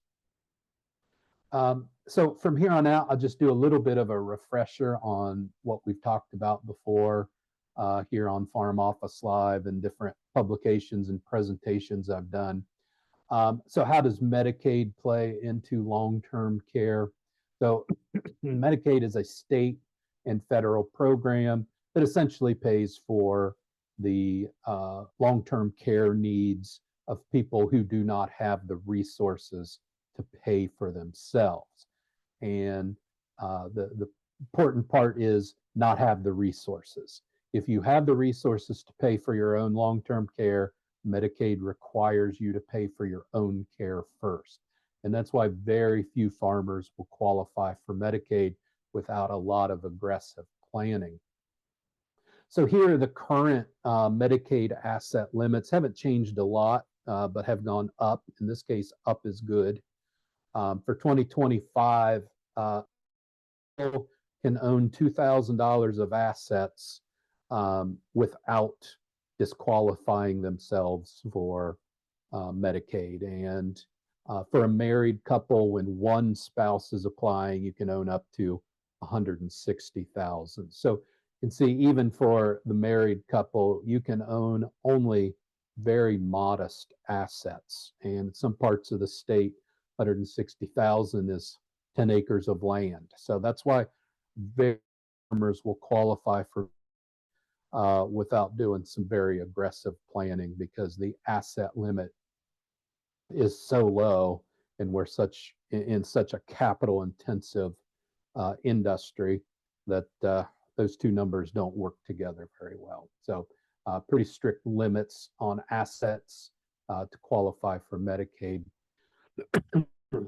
[SPEAKER 7] So from here on out, I'll just do a little bit of a refresher on what we've talked about before here on Farm Office Live and different publications and presentations I've done. So how does Medicaid play into long-term care? So Medicaid is a state and federal program that essentially pays for the long-term care needs of people who do not have the resources to pay for themselves. And the important part is not have the resources. If you have the resources to pay for your own long-term care, Medicaid requires you to pay for your own care first. And that's why very few farmers will qualify for Medicaid without a lot of aggressive planning. So here are the current Medicaid asset limits. Haven't changed a lot, but have gone up. In this case, up is good. For 2025, people can own $2,000 of assets without disqualifying themselves for Medicaid. And for a married couple, when one spouse is applying, you can own up to $160,000. So you can see even for the married couple, you can own only very modest assets. And in some parts of the state, 160,000 is 10 acres of land. So that's why very farmers will qualify for without doing some very aggressive planning because the asset limit is so low and we're in such a capital intensive industry that those two numbers don't work together very well. So pretty strict limits on assets to qualify for Medicaid.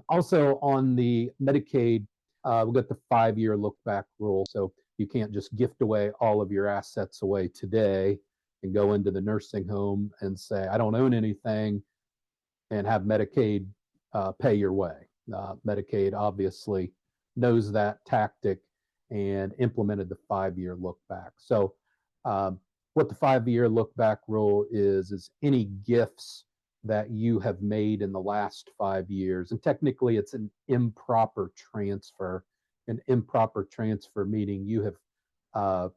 [SPEAKER 7] Also on the Medicaid, we've got the 5-year look back rule. So you can't just gift away all of your assets away today and go into the nursing home and say, I don't own anything, and have Medicaid pay your way. Medicaid obviously knows that tactic and implemented the 5-year look back. So what the 5-year look back rule is any gifts that you have made in the last 5 years, and technically it's an improper transfer. An improper transfer meaning you have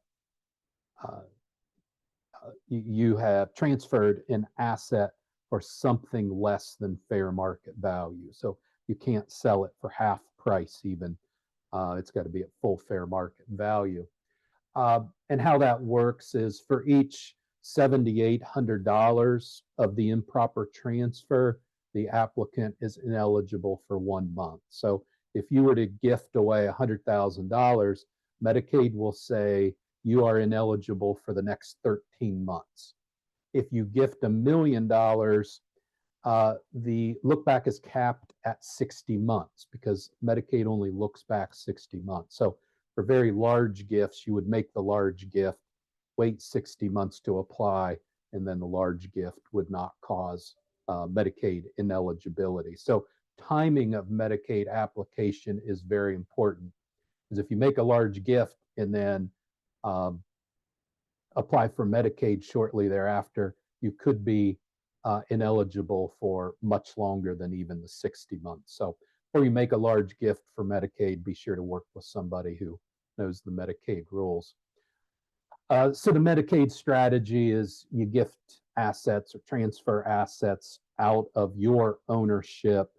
[SPEAKER 7] transferred an asset for something less than fair market value. So you can't sell it for half price even. It's got to be at full fair market value. And how that works is for each $7,800 of the improper transfer, the applicant is ineligible for 1 month. So if you were to gift away $100,000, Medicaid will say you are ineligible for the next 13 months. If you gift $1 million, the look back is capped at 60 months because Medicaid only looks back 60 months. So for very large gifts, you would make the large gift, wait 60 months to apply, and then the large gift would not cause Medicaid ineligibility. So timing of Medicaid application is very important, because if you make a large gift and then apply for Medicaid shortly thereafter, you could be ineligible for much longer than even the 60 months. So before you make a large gift for Medicaid, be sure to work with somebody who knows the Medicaid rules. So the Medicaid strategy is you gift assets or transfer assets out of your ownership,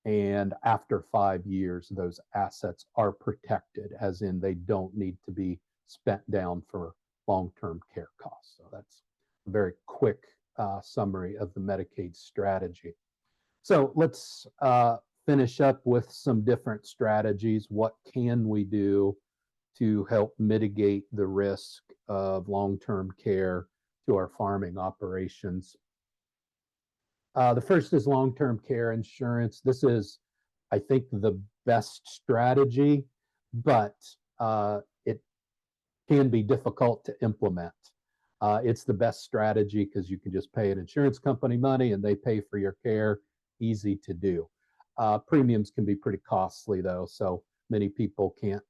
[SPEAKER 7] and after 5 years, those assets are protected, as in they don't need to be spent down for long-term care costs. So that's a very quick summary of the Medicaid strategy. So let's finish up with some different strategies. What can we do to help mitigate the risk of long-term care to our farming operations? The first is long-term care insurance. This is, I think, the best strategy, but it can be difficult to implement. It's the best strategy because you can just pay an insurance company money and they pay for your care. Easy to do. Premiums can be pretty costly though, so many people can't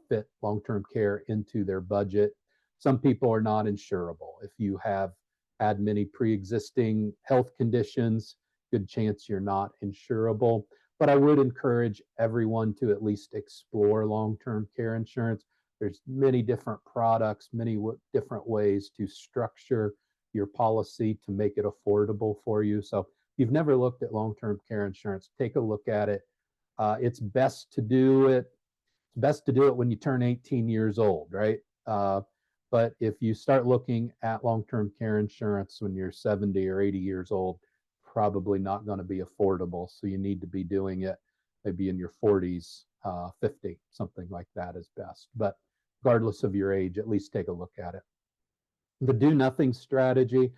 [SPEAKER 7] fit long-term care into their budget. Some people are not insurable. If you have had many pre-existing health conditions, good chance you're not insurable. But I would encourage everyone to at least explore long-term care insurance. There's many different products, many different ways to structure your policy to make it affordable for you. So if you've never looked at long-term care insurance, take a look at it. It's best to do it when you turn 18 years old, right? But if you start looking at long-term care insurance when you're 70 or 80 years old, probably not going to be affordable. So you need to be doing it maybe in your 40s, 50, something like that is best. But regardless of your age, at least take a look at it. The do nothing strategy,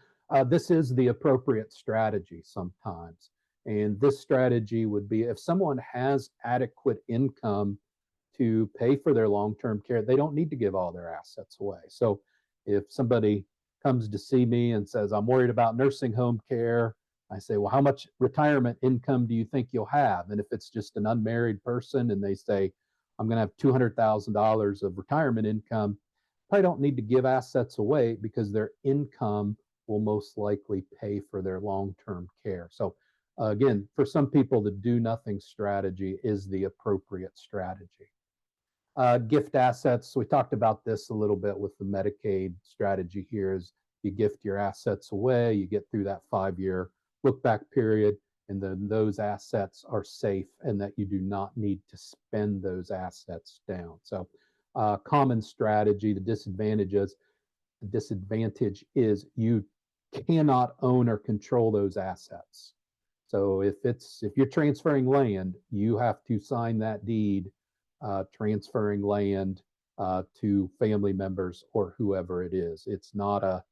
[SPEAKER 7] this is the appropriate strategy sometimes. And this strategy would be if someone has adequate income to pay for their long-term care, they don't need to give all their assets away. So if somebody comes to see me and says, I'm worried about nursing home care, I say, well, how much retirement income do you think you'll have? And if it's just an unmarried person and they say, I'm going to have $200,000 of retirement income, I don't need to give assets away because their income will most likely pay for their long-term care. So again, for some people, the do nothing strategy is the appropriate strategy. Gift assets, we talked about this a little bit with the Medicaid strategy here, is you gift your assets away, you get through that 5-year look back period, and then those assets are safe and that you do not need to spend those assets down. So common strategy. The disadvantage is you cannot own or control those assets. So if you're transferring land, you have to sign that deed transferring land to family members or whoever it is. It's not a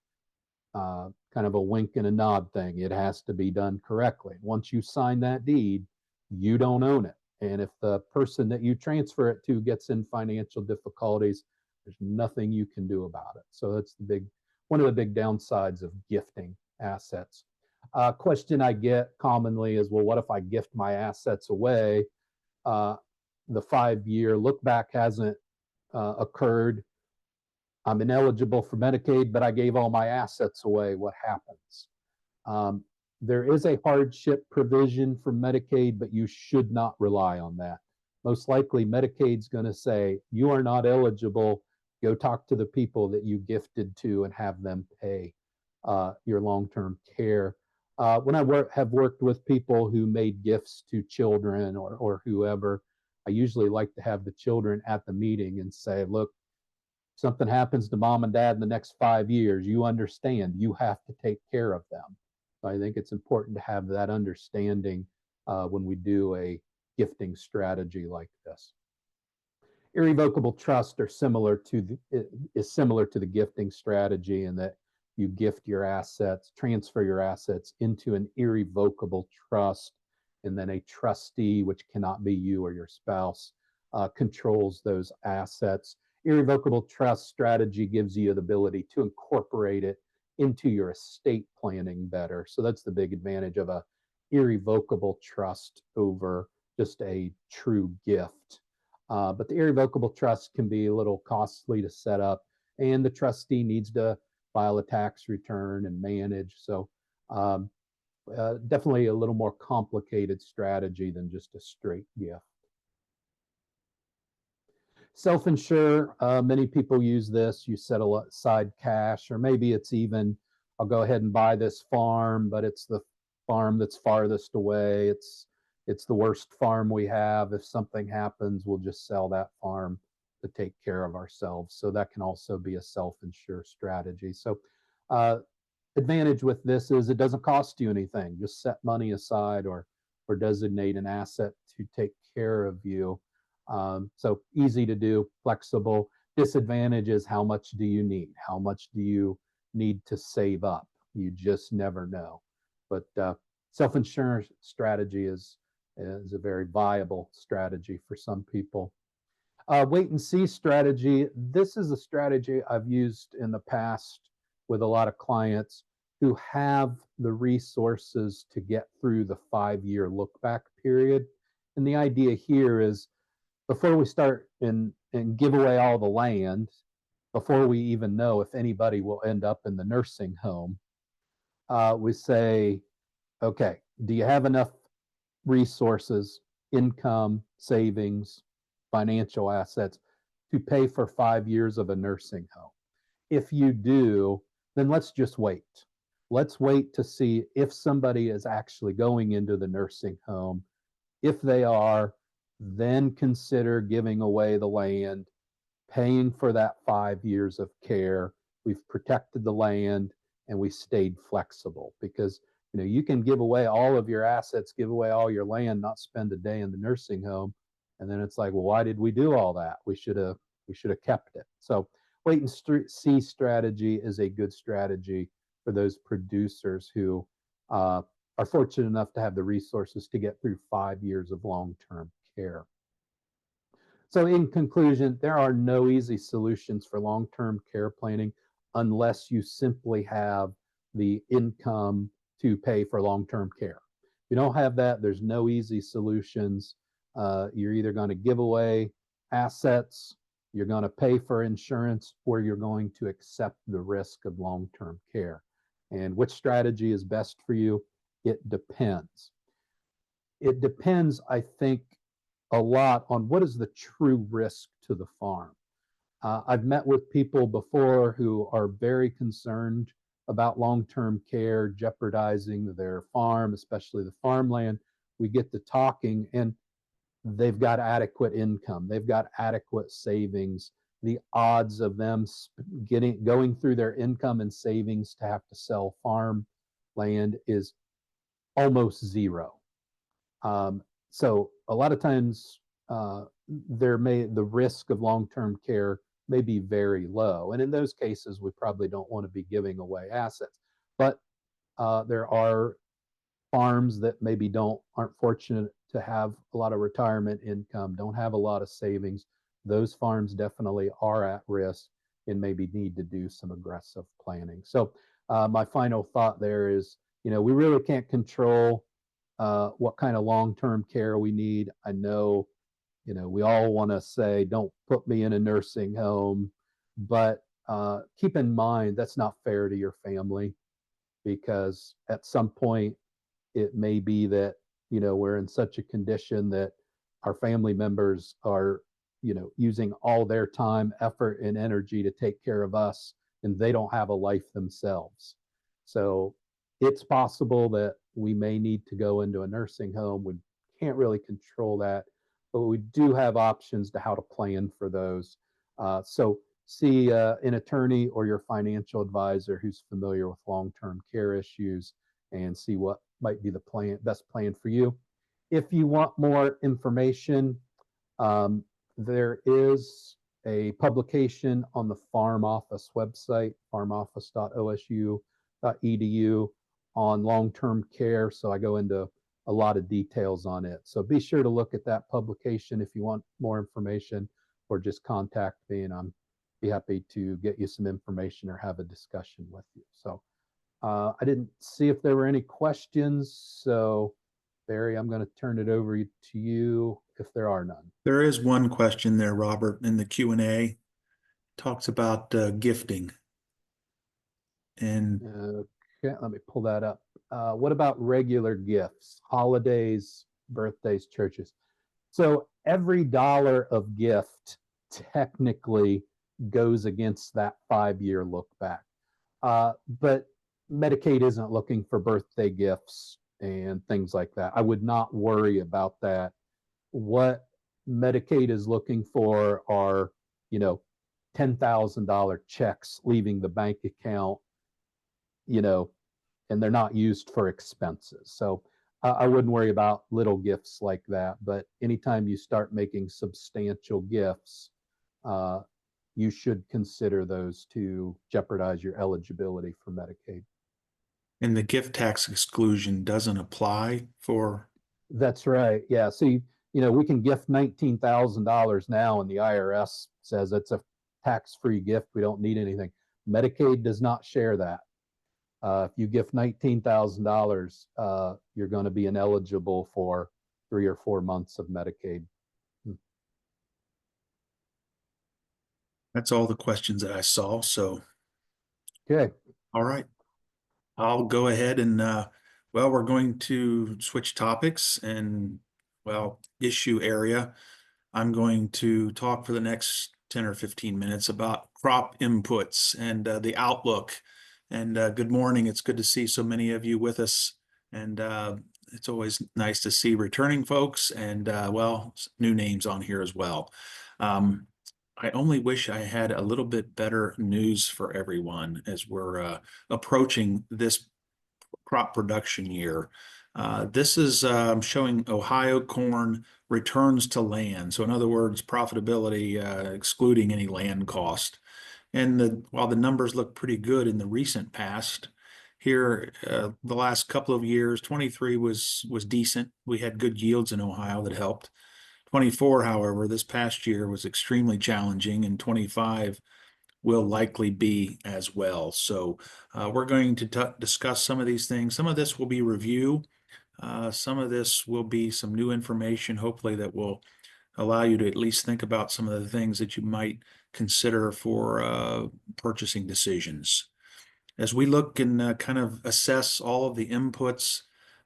[SPEAKER 7] kind of a wink and a nod thing. It has to be done correctly. Once you sign that deed, you don't own it. And if the person that you transfer it to gets in financial difficulties, there's nothing you can do about it. So that's one of the big downsides of gifting assets. Question I get commonly is, well, what if I gift my assets away? The 5-year look back hasn't occurred. I'm ineligible for Medicaid, but I gave all my assets away. What happens? There is a hardship provision for Medicaid, but you should not rely on that. Most likely, Medicaid's going to say, you are not eligible. Go talk to the people that you gifted to and have them pay your long-term care. When I have worked with people who made gifts to children or whoever, I usually like to have the children at the meeting and say, look, something happens to mom and dad in the next 5 years, you understand, you have to take care of them. So I think it's important to have that understanding when we do a gifting strategy like this. Irrevocable trust is similar to the gifting strategy in that you gift your assets, transfer your assets into an irrevocable trust, and then a trustee, which cannot be you or your spouse, controls those assets. Irrevocable trust strategy gives you the ability to incorporate it into your estate planning better. So that's the big advantage of a irrevocable trust over just a true gift. But the irrevocable trust can be a little costly to set up, and the trustee needs to file a tax return and manage. So definitely a little more complicated strategy than just a straight gift. Self-insure, many people use this. You set aside cash, or maybe it's even, I'll go ahead and buy this farm, but it's the farm that's farthest away. It's the worst farm we have. If something happens, we'll just sell that farm to take care of ourselves. So that can also be a self-insure strategy. So advantage with this is it doesn't cost you anything. Just set money aside or designate an asset to take care of you. So easy to do, flexible. Disadvantage is how much do you need? How much do you need to save up? You just never know. But self-insurance strategy is a very viable strategy for some people. Wait and see strategy. This is a strategy I've used in the past with a lot of clients who have the resources to get through the 5-year look back period. And the idea here is before we start and give away all the land, before we even know if anybody will end up in the nursing home, we say, okay, do you have enough resources, income, savings, financial assets to pay for 5 years of a nursing home? If you do, then let's just wait. Let's wait to see if somebody is actually going into the nursing home. If they are, then consider giving away the land, paying for that 5 years of care. We've protected the land and we stayed flexible, because you can give away all of your assets, give away all your land, not spend a day in the nursing home, and then it's like, well, why did we do all that? We should have kept it. So wait and see strategy is a good strategy for those producers who are fortunate enough to have the resources to get through 5 years of long-term care. So in conclusion, there are no easy solutions for long-term care planning unless you simply have the income to pay for long-term care. If you don't have that, there's no easy solutions. You're either going to give away assets, you're going to pay for insurance, or you're going to accept the risk of long-term care. And which strategy is best for you? It depends. It depends, I think, a lot on what is the true risk to the farm. I've met with people before who are very concerned about long-term care jeopardizing their farm, especially the farmland. We get to talking and they've got adequate income, they've got adequate savings, the odds of them going through their income and savings to have to sell farm land is almost zero. So a lot of times the risk of long-term care may be very low. And in those cases, we probably don't want to be giving away assets. But there are farms that maybe aren't fortunate to have a lot of retirement income, don't have a lot of savings. Those farms definitely are at risk and maybe need to do some aggressive planning. So my final thought there is, we really can't control what kind of long-term care we need. I know, we all want to say, don't put me in a nursing home, but keep in mind that's not fair to your family, because at some point it may be that, we're in such a condition that our family members are, using all their time, effort, and energy to take care of us, and they don't have a life themselves. So it's possible that we may need to go into a nursing home. We can't really control that, but we do have options to how to plan for those. So see an attorney or your financial advisor who's familiar with long-term care issues and see what might be the best plan for you. If you want more information, there is a publication on the Farm Office website, farmoffice.osu.edu, on long-term care. So I go into a lot of details on it. So be sure to look at that publication if you want more information, or just contact me and I'm be happy to get you some information or have a discussion with you. So I didn't see if there were any questions. So Barry, I'm going to turn it over to you if there are none.
[SPEAKER 4] There is one question there, Robert, in the Q&A. Talks about gifting. And
[SPEAKER 7] okay, let me pull that up. What about regular gifts, holidays, birthdays, churches? So every dollar of gift technically goes against that 5-year look back. But Medicaid isn't looking for birthday gifts and things like that. I would not worry about that. What Medicaid is looking for are, $10,000 checks leaving the bank account, and they're not used for expenses. So I wouldn't worry about little gifts like that. But anytime you start making substantial gifts, you should consider those to jeopardize your eligibility for Medicaid.
[SPEAKER 4] And the gift tax exclusion doesn't apply for?
[SPEAKER 7] That's right. Yeah. So, we can gift $19,000 now and the IRS says it's a tax-free gift. We don't need anything. Medicaid does not share that. If you gift $19,000, you're going to be ineligible for 3 or 4 months of Medicaid.
[SPEAKER 4] That's all the questions that I saw. So,
[SPEAKER 7] okay.
[SPEAKER 4] All right. I'll go ahead and, we're going to switch topics and, issue area. I'm going to talk for the next 10 or 15 minutes about crop inputs and the outlook. And good morning. It's good to see so many of you with us. And it's always nice to see returning folks and, new names on here as well. I only wish I had a little bit better news for everyone as we're approaching this crop production year. This is showing Ohio corn returns to land. So in other words, profitability excluding any land cost. And while the numbers look pretty good in the recent past, here the last couple of years, 23 was decent. We had good yields in Ohio that helped. 24, however, this past year was extremely challenging, and 25 will likely be as well. So we're going to discuss some of these things. Some of this will be review. Some of this will be some new information, hopefully, that will allow you to at least think about some of the things that you might consider for purchasing decisions. As we look and kind of assess all of the inputs,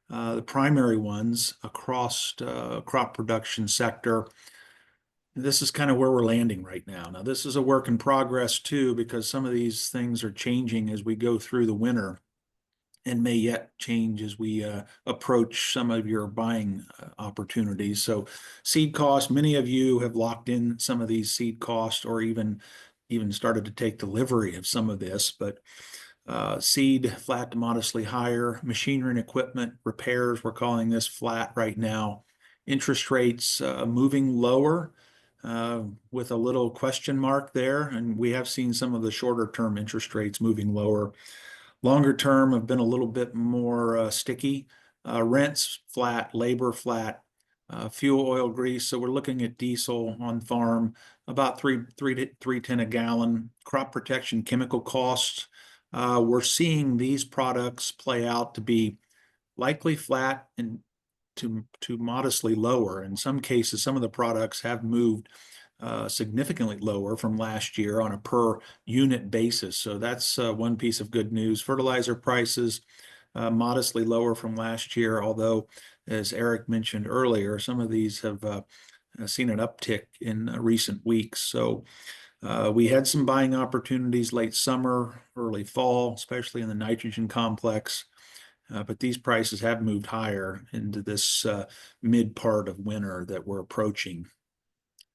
[SPEAKER 4] the primary ones across crop production sector, this is kind of where we're landing right now. Now, this is a work in progress too, because some of these things are changing as we go through the winter. and may yet change as we approach some of your buying opportunities. So seed costs, many of you have locked in some of these seed costs or even started to take delivery of some of this, but seed flat to modestly higher. Machinery and equipment repairs, we're calling this flat right now. Interest rates moving lower with a little question mark there, and we have seen some of the shorter term interest rates moving lower. Longer term have been a little bit more sticky. Rents flat, labor flat, fuel, oil, grease. So we're looking at diesel on farm about $3.10 a gallon. Crop protection chemical costs. We're seeing these products play out to be likely flat and to modestly lower. In some cases, some of the products have moved significantly lower from last year on a per unit basis. So that's one piece of good news. Fertilizer prices modestly lower from last year, although, as Eric mentioned earlier, some of these have seen an uptick in recent weeks. So we had some buying opportunities late summer, early fall, especially in the nitrogen complex. But these prices have moved higher into this mid part of winter that we're approaching.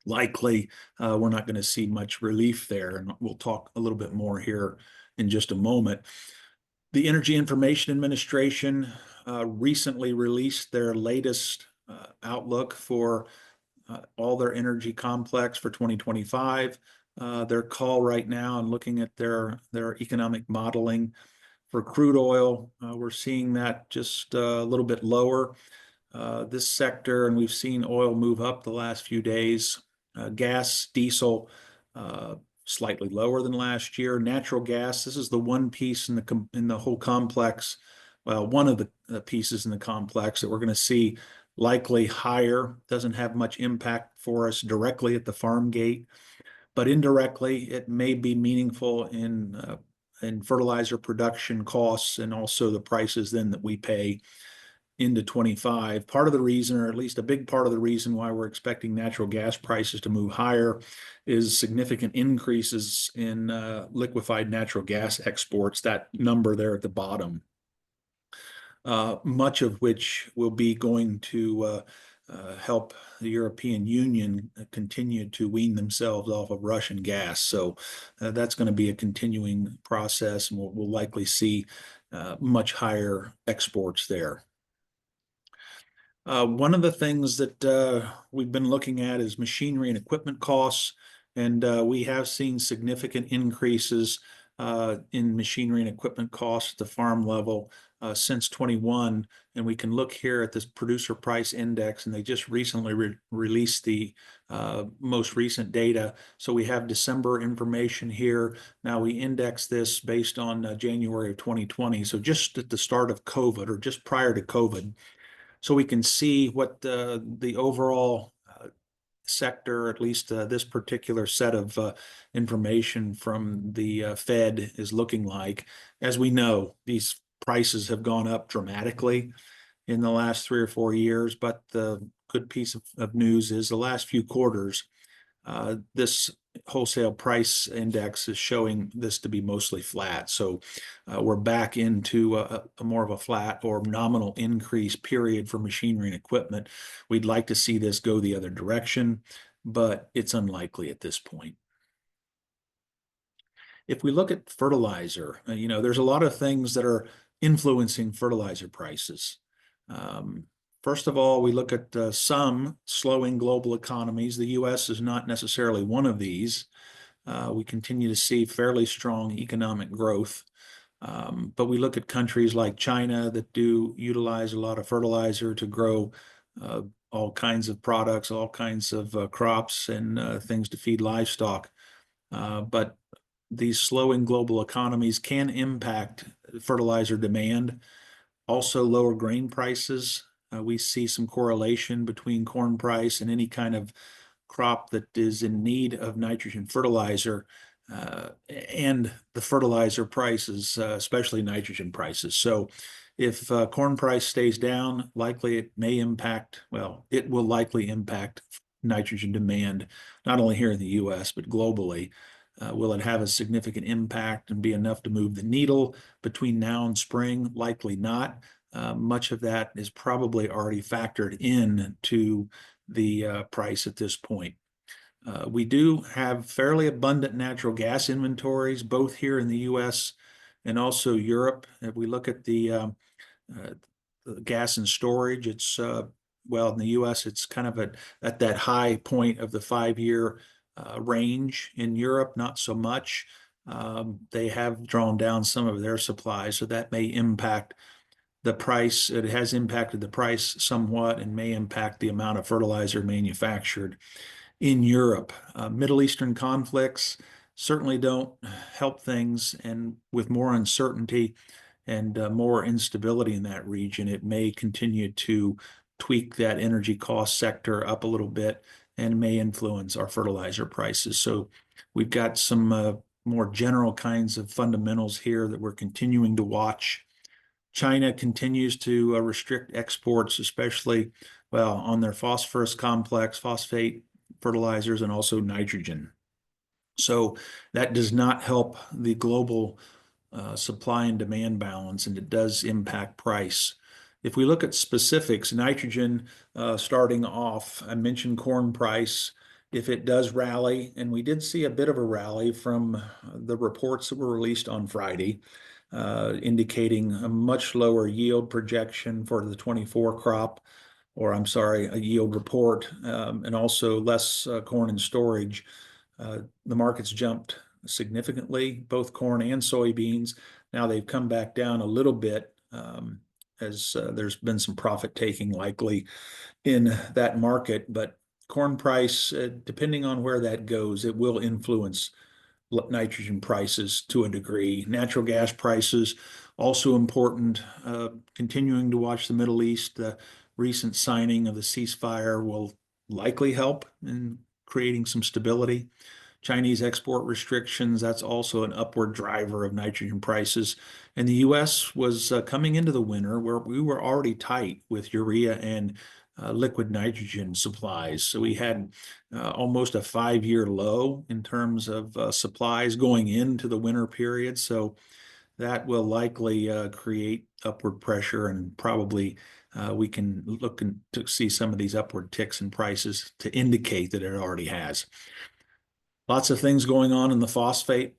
[SPEAKER 4] Likely, we're not going to see much relief there, and we'll talk a little bit more here in just a moment. The Energy Information Administration recently released their latest outlook for all their energy complex for 2025. Their call right now and looking at their economic modeling for crude oil, we're seeing that just a little bit lower. This sector, and we've seen oil move up the last few days. Gas, diesel, slightly lower than last year. Natural gas, this is the one piece in the whole complex. Well, one of the pieces in the complex that we're going to see likely higher. Doesn't have much impact for us directly at the farm gate, but indirectly it may be meaningful in fertilizer production costs and also the prices then that we pay into 25. Part of the reason, or at least a big part of the reason why we're expecting natural gas prices to move higher is significant increases in liquefied natural gas exports, that number there at the bottom. Much of which will be going to help the European Union continue to wean themselves off of Russian gas. So that's going to be a continuing process, and we'll likely see much higher exports there. One of the things that we've been looking at is machinery and equipment costs, and we have seen significant increases in machinery and equipment costs at the farm level since 21. And we can look here at this producer price index, and they just recently released the most recent data. So we have December information here. Now we index this based on January of 2020. So just at the start of COVID, or just prior to COVID. So we can see what the overall sector, at least this particular set of information from the Fed is looking like. As we know, these prices have gone up dramatically in the last 3 or 4 years, but the good piece of news is the last few quarters, this wholesale price index is showing this to be mostly flat. So we're back into a more of a flat or nominal increase period for machinery and equipment. We'd like to see this go the other direction, but it's unlikely at this point. If we look at fertilizer, there's a lot of things that are influencing fertilizer prices. First of all, we look at some slowing global economies. The U.S. is not necessarily one of these. We continue to see fairly strong economic growth. But we look at countries like China that do utilize a lot of fertilizer to grow all kinds of products, all kinds of crops and things to feed livestock. But these slowing global economies can impact fertilizer demand. Also, lower grain prices. We see some correlation between corn price and any kind of crop that is in need of nitrogen fertilizer and the fertilizer prices, especially nitrogen prices. So if corn price stays down, likely it may impact, well, it will likely impact nitrogen demand, not only here in the U.S., but globally. Will it have a significant impact and be enough to move the needle between now and spring? Likely not. Much of that is probably already factored in to the price at this point. We do have fairly abundant natural gas inventories, both here in the U.S. and also Europe. If we look at the gas and storage, it's well, in the U.S., it's kind of at that high point of the 5-year range. In Europe, not so much. They have drawn down some of their supplies, so that may impact the price. It has impacted the price somewhat and may impact the amount of fertilizer manufactured in Europe. Middle Eastern conflicts certainly don't help things, and with more uncertainty and more instability in that region, it may continue to tweak that energy cost sector up a little bit and may influence our fertilizer prices. So we've got some more general kinds of fundamentals here that we're continuing to watch. China continues to restrict exports, especially, well, on their phosphorus complex, phosphate fertilizers, and also nitrogen. So that does not help the global supply and demand balance, and it does impact price. If we look at specifics, nitrogen starting off, I mentioned corn price. If it does rally, and we did see a bit of a rally from the reports that were released on Friday, indicating a much lower yield projection for the 24 crop, or I'm sorry, a yield report, and also less corn in storage. The markets jumped significantly, both corn and soybeans. Now they've come back down a little bit as there's been some profit taking likely in that market. But corn price, depending on where that goes, it will influence nitrogen prices to a degree. Natural gas prices also important. Continuing to watch the Middle East. The recent signing of the ceasefire will likely help in creating some stability. Chinese export restrictions, that's also an upward driver of nitrogen prices. And the U.S. was coming into the winter where we were already tight with urea and liquid nitrogen supplies. So we had almost a 5-year low in terms of supplies going into the winter period. So that will likely create upward pressure, and probably we can look to see some of these upward ticks in prices to indicate that it already has. Lots of things going on in the phosphate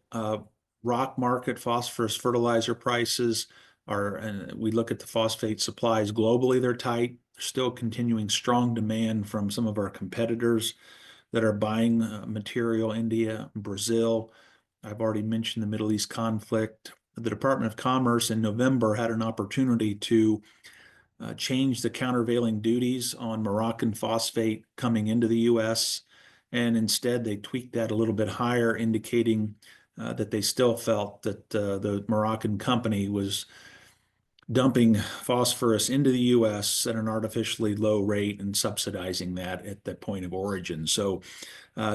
[SPEAKER 4] rock market. Phosphorus fertilizer prices are, and we look at the phosphate supplies globally, they're tight. There's still continuing strong demand from some of our competitors that are buying material, India, Brazil. I've already mentioned the Middle East conflict. The Department of Commerce in November had an opportunity to change the countervailing duties on Moroccan phosphate coming into the U.S., and instead they tweaked that a little bit higher, indicating that they still felt that the Moroccan company was dumping phosphorus into the U.S. at an artificially low rate and subsidizing that at the point of origin. So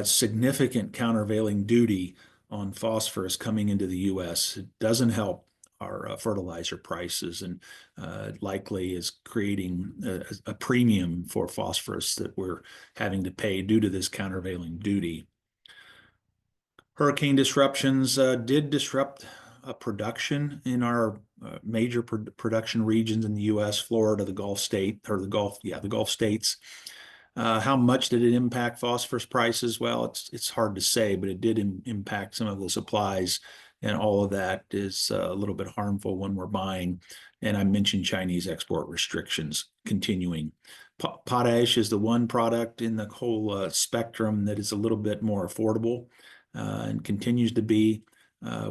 [SPEAKER 4] significant countervailing duty on phosphorus coming into the U.S. It doesn't help our fertilizer prices, and likely is creating a premium for phosphorus that we're having to pay due to this countervailing duty. Hurricane disruptions did disrupt production in our major production regions in the U.S., Florida, the Gulf states. How much did it impact phosphorus prices? Well, it's hard to say, but it did impact some of the supplies, and all of that is a little bit harmful when we're buying. And I mentioned Chinese export restrictions continuing. Potash is the one product in the whole spectrum that is a little bit more affordable and continues to be.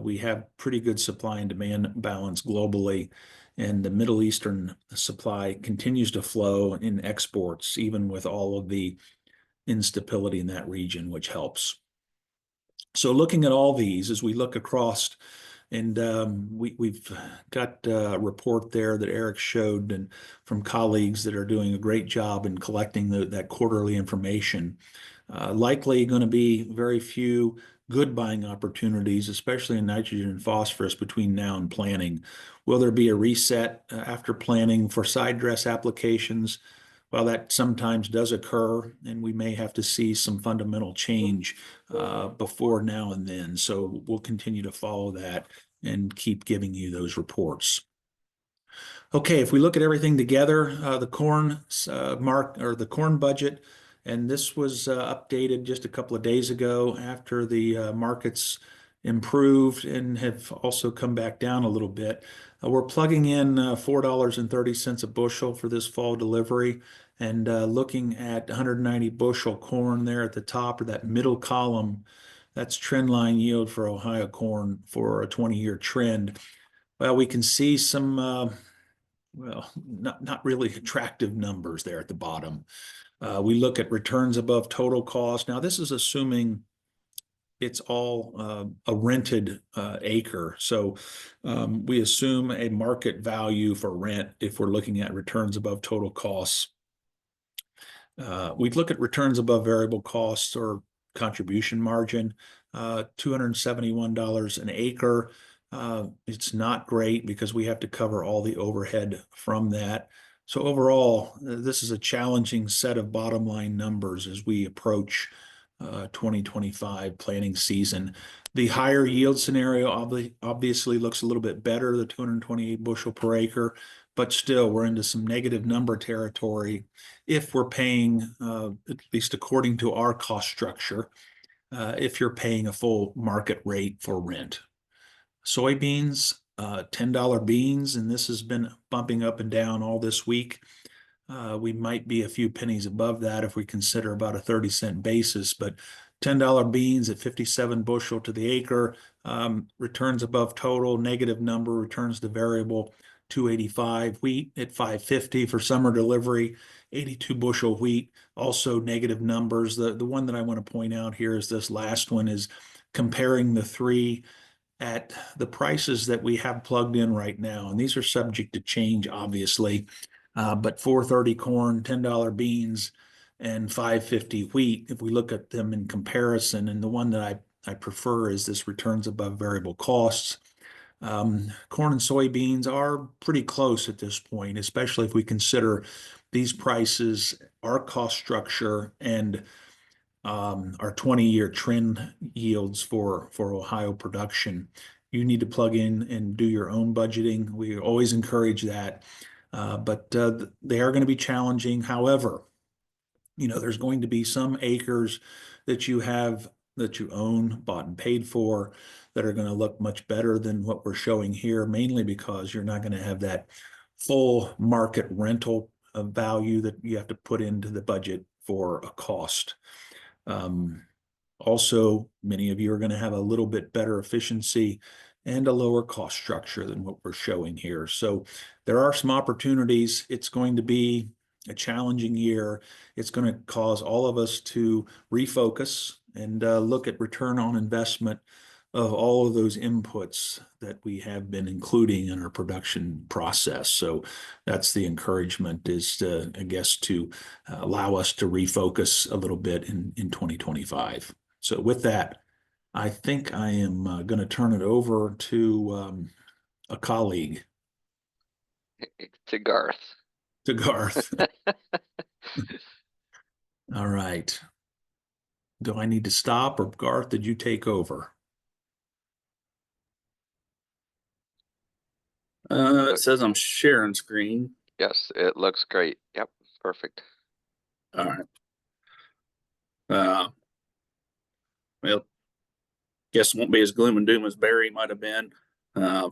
[SPEAKER 4] We have pretty good supply and demand balance globally, and the Middle Eastern supply continues to flow in exports, even with all of the instability in that region, which helps. So looking at all these, as we look across, and we've got a report there that Eric showed, and from colleagues that are doing a great job in collecting that quarterly information. Likely going to be very few good buying opportunities, especially in nitrogen and phosphorus, between now and planting. Will there be a reset after planting for side dress applications? while that sometimes does occur, and we may have to see some fundamental change before now and then. So we'll continue to follow that and keep giving you those reports. Okay, if we look at everything together, the corn the corn budget, and this was updated just a couple of days ago after the markets improved and have also come back down a little bit. We're plugging in $4.30 a bushel for this fall delivery, and looking at 190 bushel corn there at the top, or that middle column. That's trend line yield for Ohio corn for a 20-year trend. Well, we can see some not really attractive numbers there at the bottom. We look at returns above total cost. Now, this is assuming it's all a rented acre. So we assume a market value for rent if we're looking at returns above total costs. We look at returns above variable costs or contribution margin, $271 an acre. It's not great because we have to cover all the overhead from that. So overall, this is a challenging set of bottom line numbers as we approach 2025 planting season. The higher yield scenario obviously looks a little bit better, the 228 bushel per acre, but still we're into some negative number territory if we're paying, at least according to our cost structure, if you're paying a full market rate for rent. Soybeans, $10 beans, and this has been bumping up and down all this week. We might be a few pennies above that if we consider about a 30-cent basis, but $10 beans at 57 bushel to the acre, returns above total, negative number, returns to variable, 285. Wheat at 550 for summer delivery, 82 bushel wheat, also negative numbers. The one that I want to point out here is this last one is comparing the three at the prices that we have plugged in right now. And these are subject to change, obviously. But $4.30 corn, $10 beans, and $5.50 wheat, if we look at them in comparison, and the one that I prefer is this returns above variable costs. Corn and soybeans are pretty close at this point, especially if we consider these prices, our cost structure, and our 20-year trend yields for Ohio production. You need to plug in and do your own budgeting. We always encourage that. But they are going to be challenging. However, there's going to be some acres that you own, bought and paid for, that are going to look much better than what we're showing here, mainly because you're not going to have that full market rental value that you have to put into the budget for a cost. Also, many of you are going to have a little bit better efficiency and a lower cost structure than what we're showing here. So there are some opportunities. It's going to be a challenging year. It's going to cause all of us to refocus and look at return on investment of all of those inputs that we have been including in our production process. So that's the encouragement, is to, I guess, to allow us to refocus a little bit in 2025. So with that, I think I am going to turn it over to a colleague.
[SPEAKER 1] To Garth.
[SPEAKER 4] To Garth. All right. Do I need to stop, or Garth, did you take over?
[SPEAKER 8] It says I'm sharing screen.
[SPEAKER 1] Yes, it looks great. Yep, perfect.
[SPEAKER 8] All right. Well, guess it won't be as gloom and doom as Barry might have been.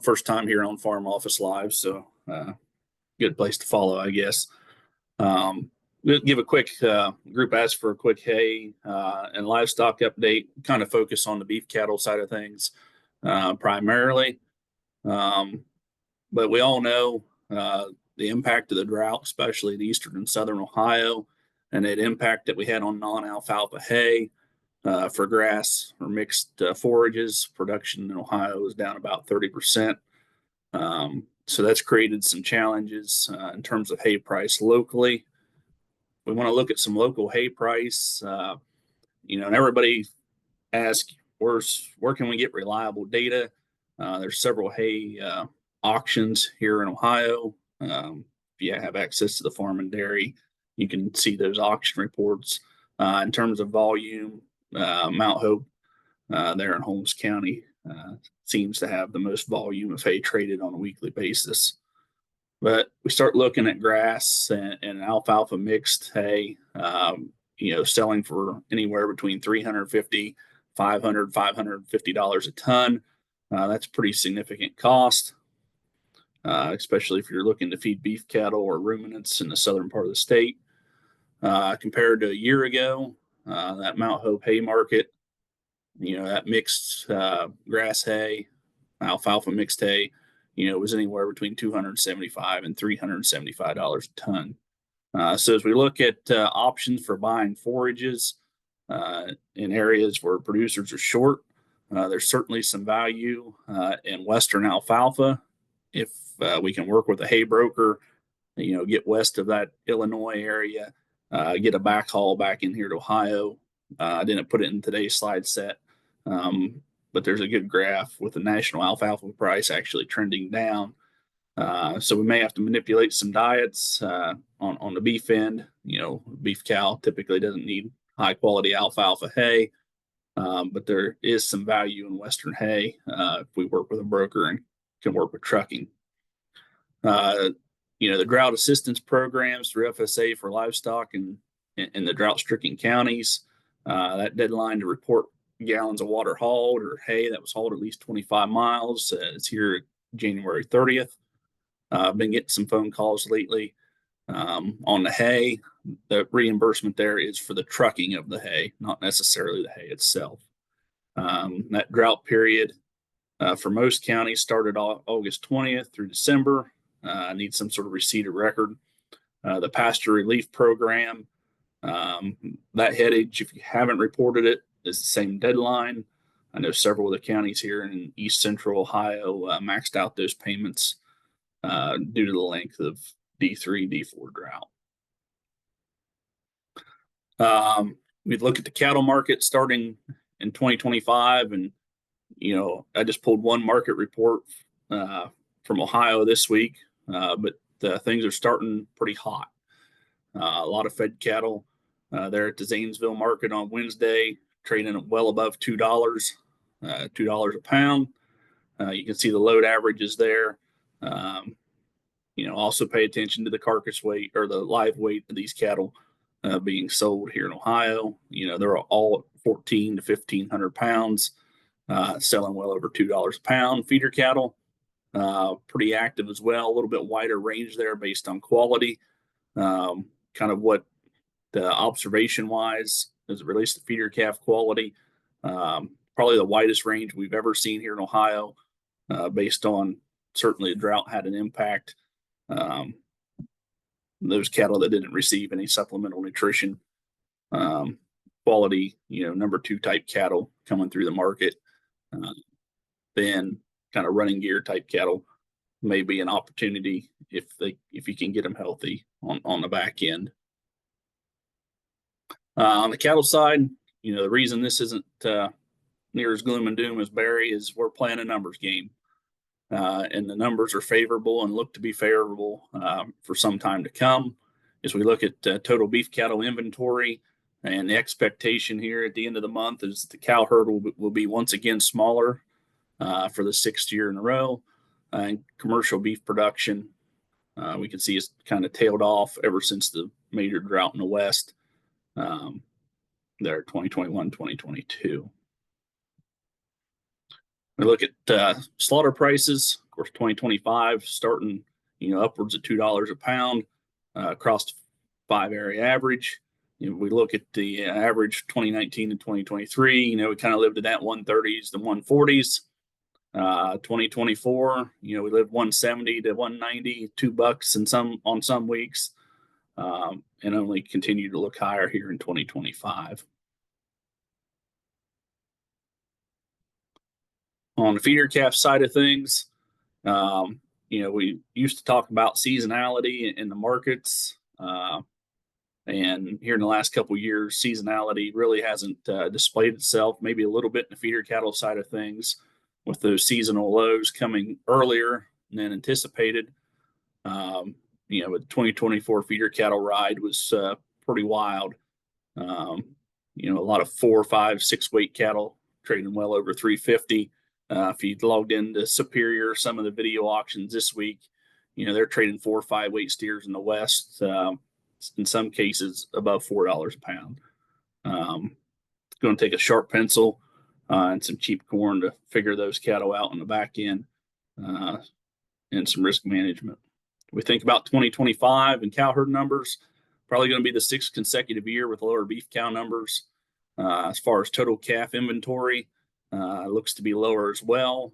[SPEAKER 8] First time here on Farm Office Live, so good place to follow, I guess. We'll give a quick group asked for a quick hay and livestock update, kind of focus on the beef cattle side of things primarily. But we all know the impact of the drought, especially in eastern and southern Ohio, and that impact that we had on non-alfalfa hay for grass or mixed forages. Production in Ohio is down about 30%. So that's created some challenges in terms of hay price locally. We want to look at some local hay price. And everybody asks, where can we get reliable data? There's several hay auctions here in Ohio. If you have access to the farm and dairy you can see those auction reports. In terms of volume, Mount Hope there in Holmes County seems to have the most volume of hay traded on a weekly basis. But we start looking at grass and alfalfa mixed hay, selling for anywhere between $350, $500, $550 a ton. That's a pretty significant cost, especially if you're looking to feed beef cattle or ruminants in the southern part of the state. Compared to a year ago, that Mount Hope hay market, that mixed grass hay, alfalfa mixed hay, was anywhere between $275 and $375 a ton. So as we look at options for buying forages in areas where producers are short, there's certainly some value in Western alfalfa. If we can work with a hay broker, get west of that Illinois area, get a backhaul back in here to Ohio. I didn't put it in today's slide set, but there's a good graph with the national alfalfa price actually trending down. So we may have to manipulate some diets on the beef end. Beef cow typically doesn't need high quality alfalfa hay, but there is some value in Western hay if we work with a broker and can work with trucking. The drought assistance programs through FSA for livestock and in the drought-stricken counties, that deadline to report gallons of water hauled or hay that was hauled at least 25 miles is here January 30th. I've been getting some phone calls lately on the hay. The reimbursement there is for the trucking of the hay, not necessarily the hay itself. That drought period for most counties started August 20th through December. Need some sort of receipt of record. The pasture relief program, that headage, if you haven't reported it, is the same deadline. I know several of the counties here in East Central Ohio maxed out those payments due to the length of D3, D4 drought. We look at the cattle market starting in 2025, and I just pulled one market report from Ohio this week, but things are starting pretty hot. A lot of fed cattle there at the Zanesville market on Wednesday, trading at well above $2, $2 a pound. You can see the load averages there. Also pay attention to the carcass weight or the live weight of these cattle being sold here in Ohio. They're all at 1,400 to 1,500 pounds, selling well over $2 a pound. Feeder cattle, pretty active as well, a little bit wider range there based on quality. Kind of what the observation wise as it relates to feeder calf quality, probably the widest range we've ever seen here in Ohio, based on certainly the drought had an impact. Those cattle that didn't receive any supplemental nutrition, quality, number 2 type cattle coming through the market, then kind of running gear type cattle may be an opportunity if you can get them healthy on the back end. On the cattle side, the reason this isn't near as gloom and doom as Barry is we're playing a numbers game. And the numbers are favorable and look to be favorable for some time to come. As we look at total beef cattle inventory, and the expectation here at the end of the month is the cow herd will be once again smaller for the 6th year in a row. And commercial beef production, we can see it's kind of tailed off ever since the major drought in the West there, 2021, 2022. We look at slaughter prices, of course, 2025 starting, upwards of $2 a pound across 5 area average. We look at the average 2019 to 2023, we kind of lived in that 130s to 140s. 2024, we lived 170 to 190, $2 on some weeks, and only continue to look higher here in 2025. On the feeder calf side of things, we used to talk about seasonality in the markets, and here in the last couple of years, seasonality really hasn't displayed itself. Maybe a little bit in the feeder cattle side of things, with those seasonal lows coming earlier than anticipated. the 2024 feeder cattle ride was pretty wild. A lot of 4, 5, 6 weight cattle trading well over 350. If you logged into Superior, some of the video auctions this week, they're trading 4 or 5 weight steers in the West. In some cases above $4 a pound. It's going to take a sharp pencil and some cheap corn to figure those cattle out on the back end, and some risk management. We think about 2025 and cow herd numbers, probably going to be the 6th consecutive year with lower beef cow numbers. As far as total calf inventory, looks to be lower as well.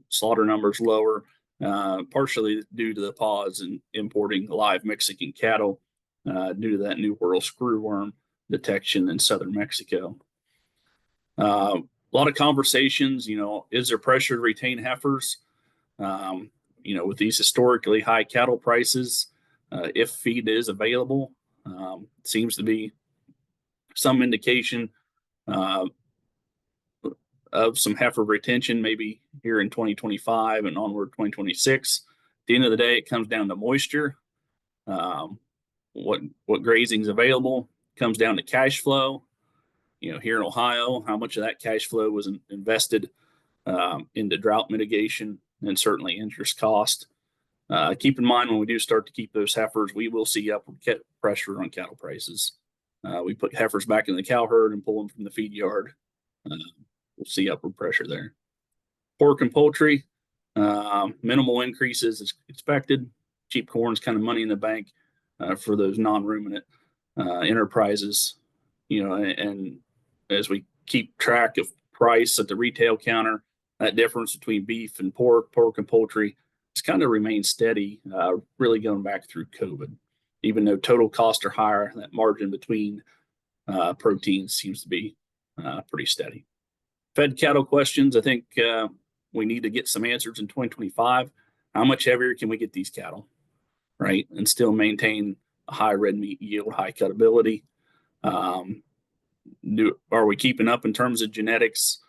[SPEAKER 8] Slaughter numbers lower, partially due to the pause in importing live Mexican cattle due to that New World screwworm detection in southern Mexico. A lot of conversations, is there pressure to retain heifers? With these historically high cattle prices, if feed is available, seems to be some indication of some heifer retention maybe here in 2025 and onward 2026. At the end of the day, it comes down to moisture. What grazing is available comes down to cash flow. Here in Ohio, how much of that cash flow was invested into drought mitigation and certainly interest cost. Keep in mind, when we do start to keep those heifers, we will see upward pressure on cattle prices. We put heifers back in the cow herd and pull them from the feed yard. We'll see upward pressure there. Pork and poultry, minimal increases as expected. Cheap corn's kind of money in the bank for those non-ruminant enterprises. And as we keep track of price at the retail counter, that difference between beef and pork and poultry, it's kind of remained steady, really going back through COVID. Even though total costs are higher, that margin between proteins seems to be pretty steady. Fed cattle questions, I think we need to get some answers in 2025. How much heavier can we get these cattle, right? And still maintain a high red meat yield, high cutability. Are we keeping up in terms of genetics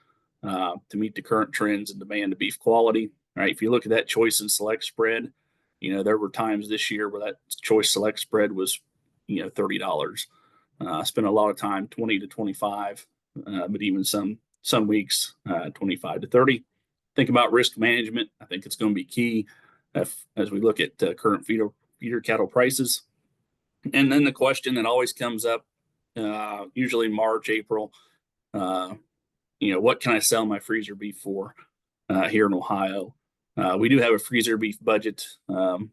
[SPEAKER 8] to meet the current trends and demand of beef quality? Right. If you look at that choice and select spread, there were times this year where that choice select spread was, $30. I spent a lot of time 20 to 25, but even some weeks 25 to 30. Think about risk management. I think it's going to be key as we look at current feeder cattle prices. And then the question that always comes up, usually March, April, what can I sell my freezer beef for here in Ohio? We do have a freezer beef budget, kind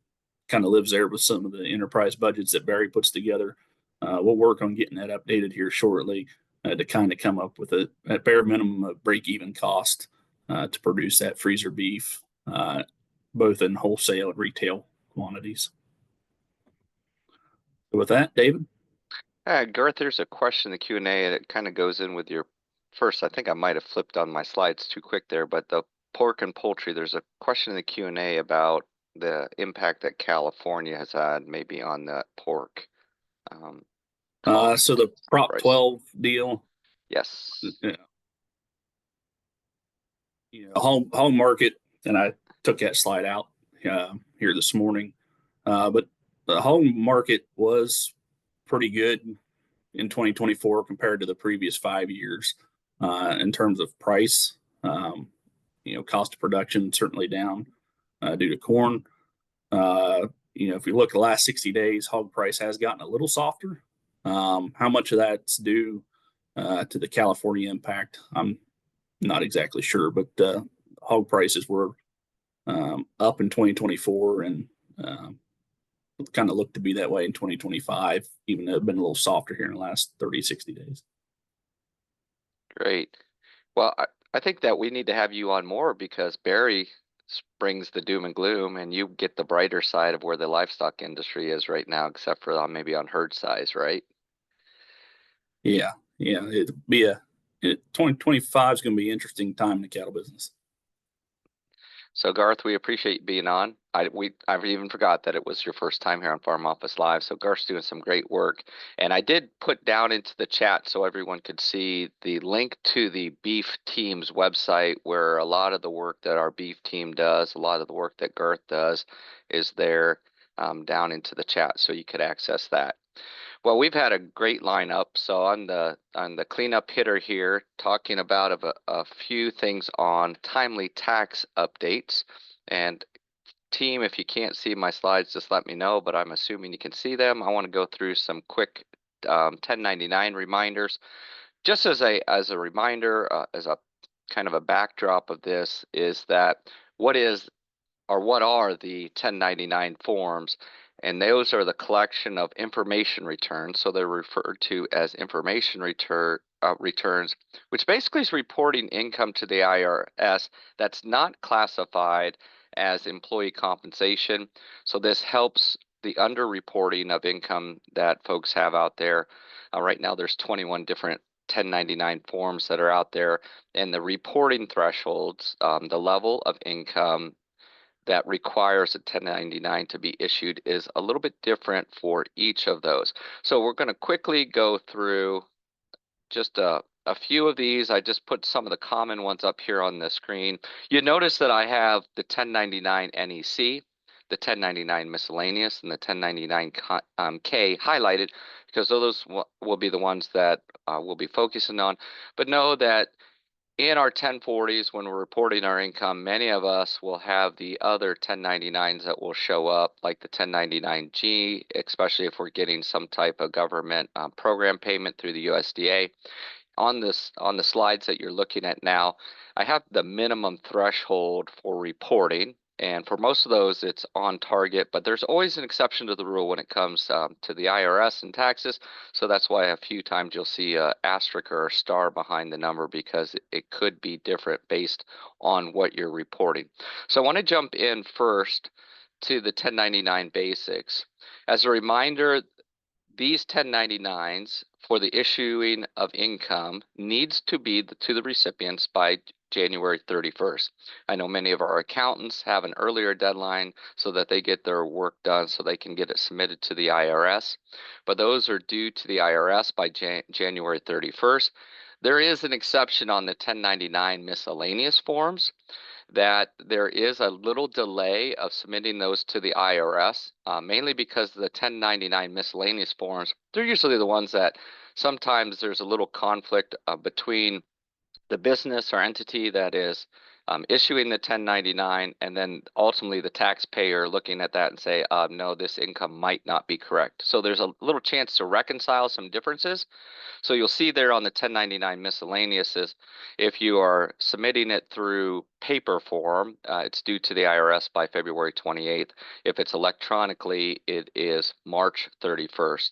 [SPEAKER 8] of lives there with some of the enterprise budgets that Barry puts together. We'll work on getting that updated here shortly to kind of come up with a bare minimum of break-even cost to produce that freezer beef, both in wholesale and retail quantities. So with that, David?
[SPEAKER 1] Garth, there's a question in the Q&A that kind of goes in with your first. I think I might have flipped on my slides too quick there, but the pork and poultry, there's a question in the Q&A about the impact that California has had maybe on that pork.
[SPEAKER 8] So the Prop
[SPEAKER 1] price.
[SPEAKER 8] 12 deal.
[SPEAKER 1] Yes.
[SPEAKER 8] Hog market, and I took that slide out here this morning, but the hog market was pretty good in 2024 compared to the previous 5 years in terms of price. Cost of production certainly down due to corn. If you look at the last 60 days, hog price has gotten a little softer. How much of that's due to the California impact, I'm not exactly sure, but hog prices were up in 2024 and kind of look to be that way in 2025, even though it's been a little softer here in the last 30, 60 days.
[SPEAKER 1] Great. Well, I think that we need to have you on more because Barry brings the doom and gloom and you get the brighter side of where the livestock industry is right now, except for maybe on herd size, right?
[SPEAKER 8] Yeah. It'll be 2025 is going to be an interesting time in the cattle business.
[SPEAKER 1] So Garth, we appreciate you being on. I've even forgot that it was your first time here on Farm Office Live. So Garth's doing some great work. And I did put down into the chat so everyone could see the link to the beef team's website where a lot of the work that our beef team does, a lot of the work that Garth does is there. down into the chat so you could access that. Well, we've had a great lineup. So on the cleanup hitter here, talking about a few things on timely tax updates. And team, if you can't see my slides, just let me know, but I'm assuming you can see them. I want to go through some quick 1099 reminders. Just as a reminder, as a kind of a backdrop of this, is that what are the 1099 forms? And those are the collection of information returns. So they're referred to as information returns, which basically is reporting income to the IRS that's not classified as employee compensation. So this helps the underreporting of income that folks have out there. Right now, there's 21 different 1099 forms that are out there, and the reporting thresholds, the level of income that requires a 1099 to be issued is a little bit different for each of those. So we're going to quickly go through just a few of these. I just put some of the common ones up here on the screen. You notice that I have the 1099 NEC, the 1099 miscellaneous, and the 1099 K highlighted because those will be the ones that we'll be focusing on. But know that in our 1040s, when we're reporting our income, many of us will have the other 1099s that will show up, like the 1099G, especially if we're getting some type of government program payment through the USDA. On the slides that you're looking at now, I have the minimum threshold for reporting. And for most of those, it's on target, but there's always an exception to the rule when it comes to the IRS and taxes. So that's why a few times you'll see an asterisk or a star behind the number, because it could be different based on what you're reporting. So I want to jump in first to the 1099 basics. As a reminder, these 1099s for the issuing of income needs to be to the recipients by January 31st. I know many of our accountants have an earlier deadline so that they get their work done so they can get it submitted to the IRS, but those are due to the IRS by January 31st. There is an exception on the 1099 miscellaneous forms, that there is a little delay of submitting those to the IRS, mainly because the 1099 miscellaneous forms, they're usually the ones that sometimes there's a little conflict between the business or entity that is issuing the 1099 and then ultimately the taxpayer looking at that and say, no, this income might not be correct. So there's a little chance to reconcile some differences. So you'll see there on the 1099 miscellaneous is if you are submitting it through paper form, it's due to the IRS by February 28th. If it's electronically, it is March 31st.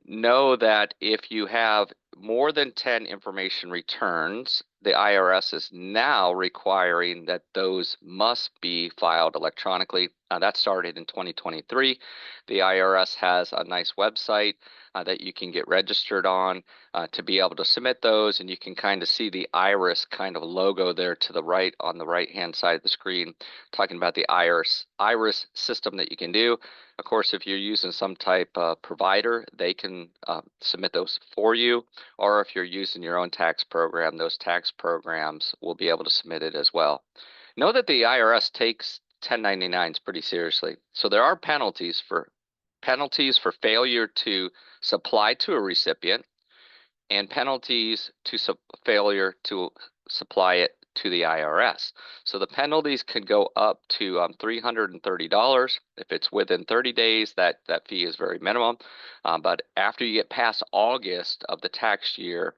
[SPEAKER 1] Know that if you have more than 10 information returns, the IRS is now requiring that those must be filed electronically. That started in 2023. The IRS has a nice website that you can get registered on to be able to submit those, and you can kind of see the IRIS kind of logo there to the right on the right hand side of the screen, talking about the IRIS system that you can do. Of course, if you're using some type of provider, they can submit those for you, or if you're using your own tax program, those tax programs will be able to submit it as well. Know that the IRS takes 1099s pretty seriously. So there are penalties for failure to supply to a recipient and penalties to failure to supply it to the IRS. So the penalties can go up to $330. If it's within 30 days, that fee is very minimum. But after you get past August of the tax year,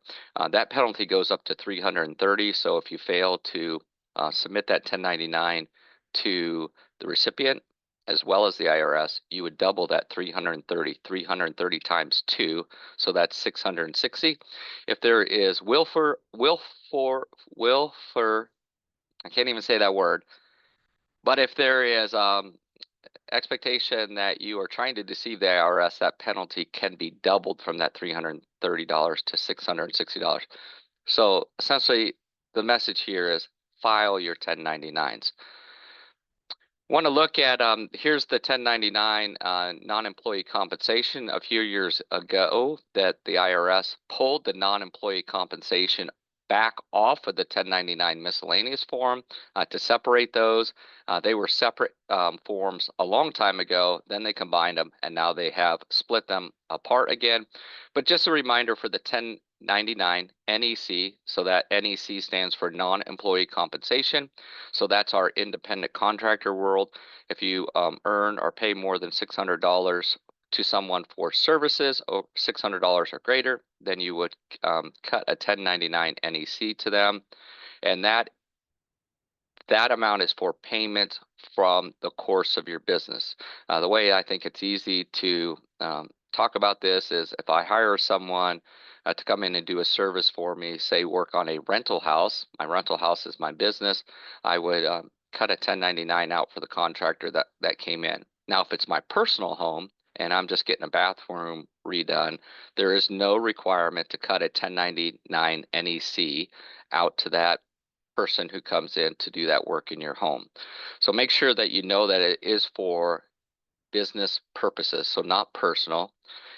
[SPEAKER 1] that penalty goes up to $330. So if you fail to submit that 1099 to the recipient as well as the IRS, you would double that 330 times 2, so that's 660. If there is willful, I can't even say that word, but if there is expectation that you are trying to deceive the IRS, that penalty can be doubled from that $330 to $660. So essentially, the message here is file your 1099s. Want to look at, here's the 1099 non-employee compensation. A few years ago that the IRS pulled the non-employee compensation back off of the 1099 miscellaneous form to separate those. They were separate forms a long time ago. Then they combined them, and now they have split them apart again. But just a reminder for the 1099 NEC, so that NEC stands for non-employee compensation. So that's our independent contractor world. If you earn or pay more than $600 to someone for services over $600 or greater, then you would cut a 1099 NEC to them, and that amount is for payment from the course of your business. The way I think it's easy to talk about this is if I hire someone to come in and do a service for me, say work on a rental house, my rental house is my business, I would cut a 1099 out for the contractor that came in. Now, if it's my personal home and I'm just getting a bathroom redone, there is no requirement to cut a 1099 NEC out to that person who comes in to do that work in your home. So make sure that you know that it is for business purposes, so not personal.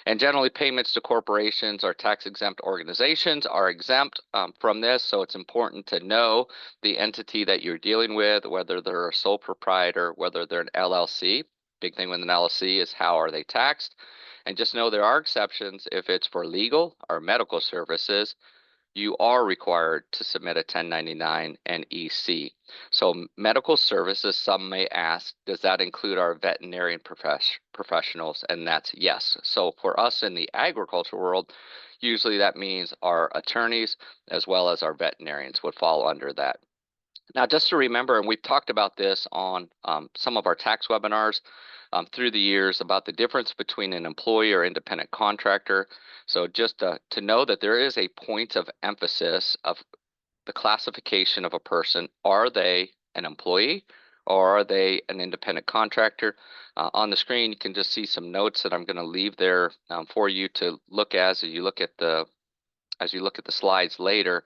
[SPEAKER 1] And generally payments to corporations or tax exempt organizations are exempt from this. So it's important to know the entity that you're dealing with, whether they're a sole proprietor, whether they're an LLC. Big thing with an LLC is how are they taxed? And just know there are exceptions. If it's for legal or medical services, you are required to submit a 1099 NEC. So medical services, some may ask, does that include our veterinarian professionals? And that's yes. So for us in the agriculture world, usually that means our attorneys as well as our veterinarians would fall under that. Now, just to remember, and we've talked about this on some of our tax webinars through the years about the difference between an employee or independent contractor. So just to know that there is a point of emphasis of the classification of a person. Are they an employee or are they an independent contractor? On the screen, you can just see some notes that I'm going to leave there for you to look as you look at the slides later.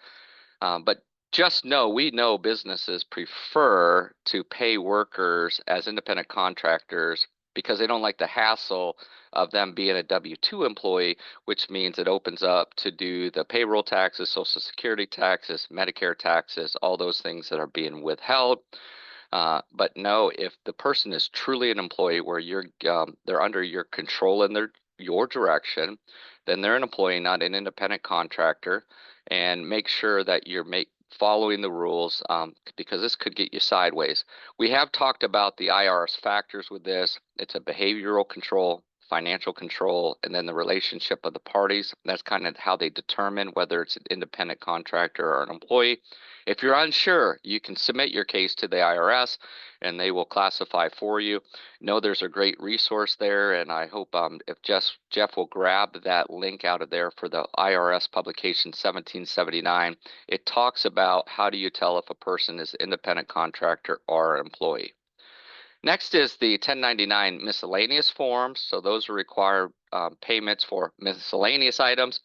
[SPEAKER 1] But just know, we know businesses prefer to pay workers as independent contractors because they don't like the hassle of them being a W-2 employee, which means it opens up to do the payroll taxes, Social Security taxes, Medicare taxes, all those things that are being withheld. But no, if the person is truly an employee where they're under your control and your direction, then they're an employee, not an independent contractor. And make sure that you're following the rules because this could get you sideways. We have talked about the IRS factors with this. It's a behavioral control, financial control, and then the relationship of the parties. That's kind of how they determine whether it's an independent contractor or an employee. If you're unsure, you can submit your case to the IRS and they will classify for you. Know there's a great resource there, and I hope if Jeff will grab that link out of there for the IRS publication 1779. It talks about how do you tell if a person is an independent contractor or an employee. Next is the 1099 miscellaneous forms. So those are required payments for miscellaneous items.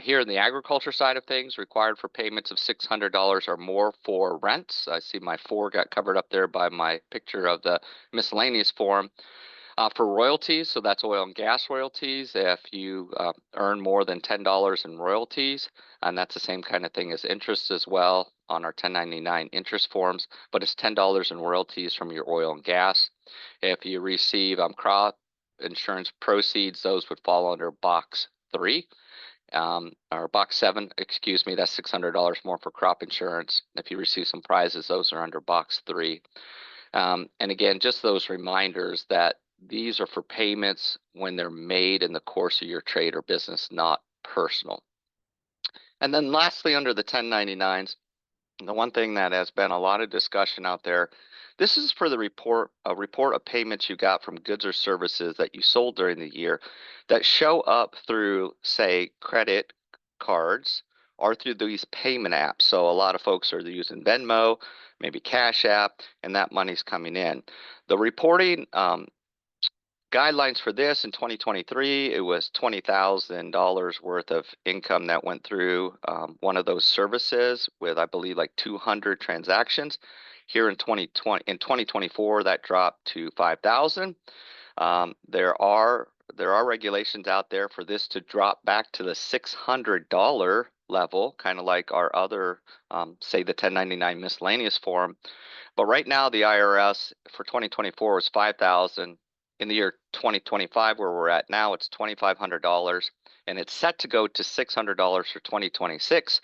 [SPEAKER 1] Here in the agriculture side of things, required for payments of $600 or more for rents. I see my 4 got covered up there by my picture of the miscellaneous form. For royalties, so that's oil and gas royalties, if you earn more than $10 in royalties, and that's the same kind of thing as interest as well on our 1099 interest forms, but it's $10 in royalties from your oil and gas. If you receive crop insurance proceeds, those would fall under box 3. Or box 7, excuse me, that's $600 more for crop insurance. If you receive some prizes, those are under box 3. And again, just those reminders that these are for payments when they're made in the course of your trade or business, not personal. And then lastly, under the 1099s, the one thing that has been a lot of discussion out there, this is for the report of payments you got from goods or services that you sold during the year that show up through, say, credit cards or through these payment apps. So a lot of folks are using Venmo, maybe Cash App, and that money's coming in. The reporting guidelines for this in 2023, it was $20,000 worth of income that went through one of those services with, I believe, like 200 transactions. Here in 2024, that dropped to 5,000. There are regulations out there for this to drop back to the $600 level, kind of like our other, say the 1099 miscellaneous form. But right now, the IRS for 2024 was $5,000. In the year 2025, where we're at now, it's $2,500, and it's set to go to $600 for 2026.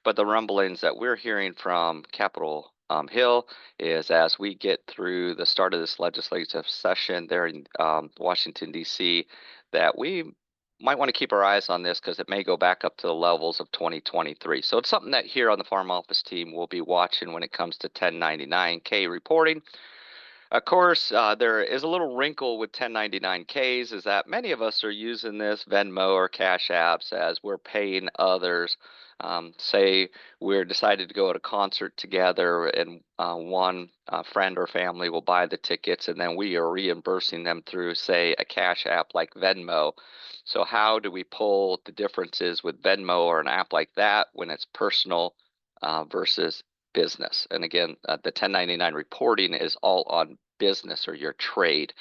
[SPEAKER 1] But the rumblings that we're hearing from Capitol Hill is as we get through the start of this legislative session there in Washington, D.C., that we might want to keep our eyes on this because it may go back up to the levels of 2023. So it's something that here on the Farm Office team we'll be watching when it comes to 1099K reporting. Of course, there is a little wrinkle with 1099Ks is that many of us are using this Venmo or Cash Apps as we're paying others. Say we're decided to go at a concert together and one friend or family will buy the tickets and then we are reimbursing them through, say, a Cash App like Venmo. So how do we pull the differences with Venmo or an app like that when it's personal versus business? And again, the 1099 reporting is all on business or your trade,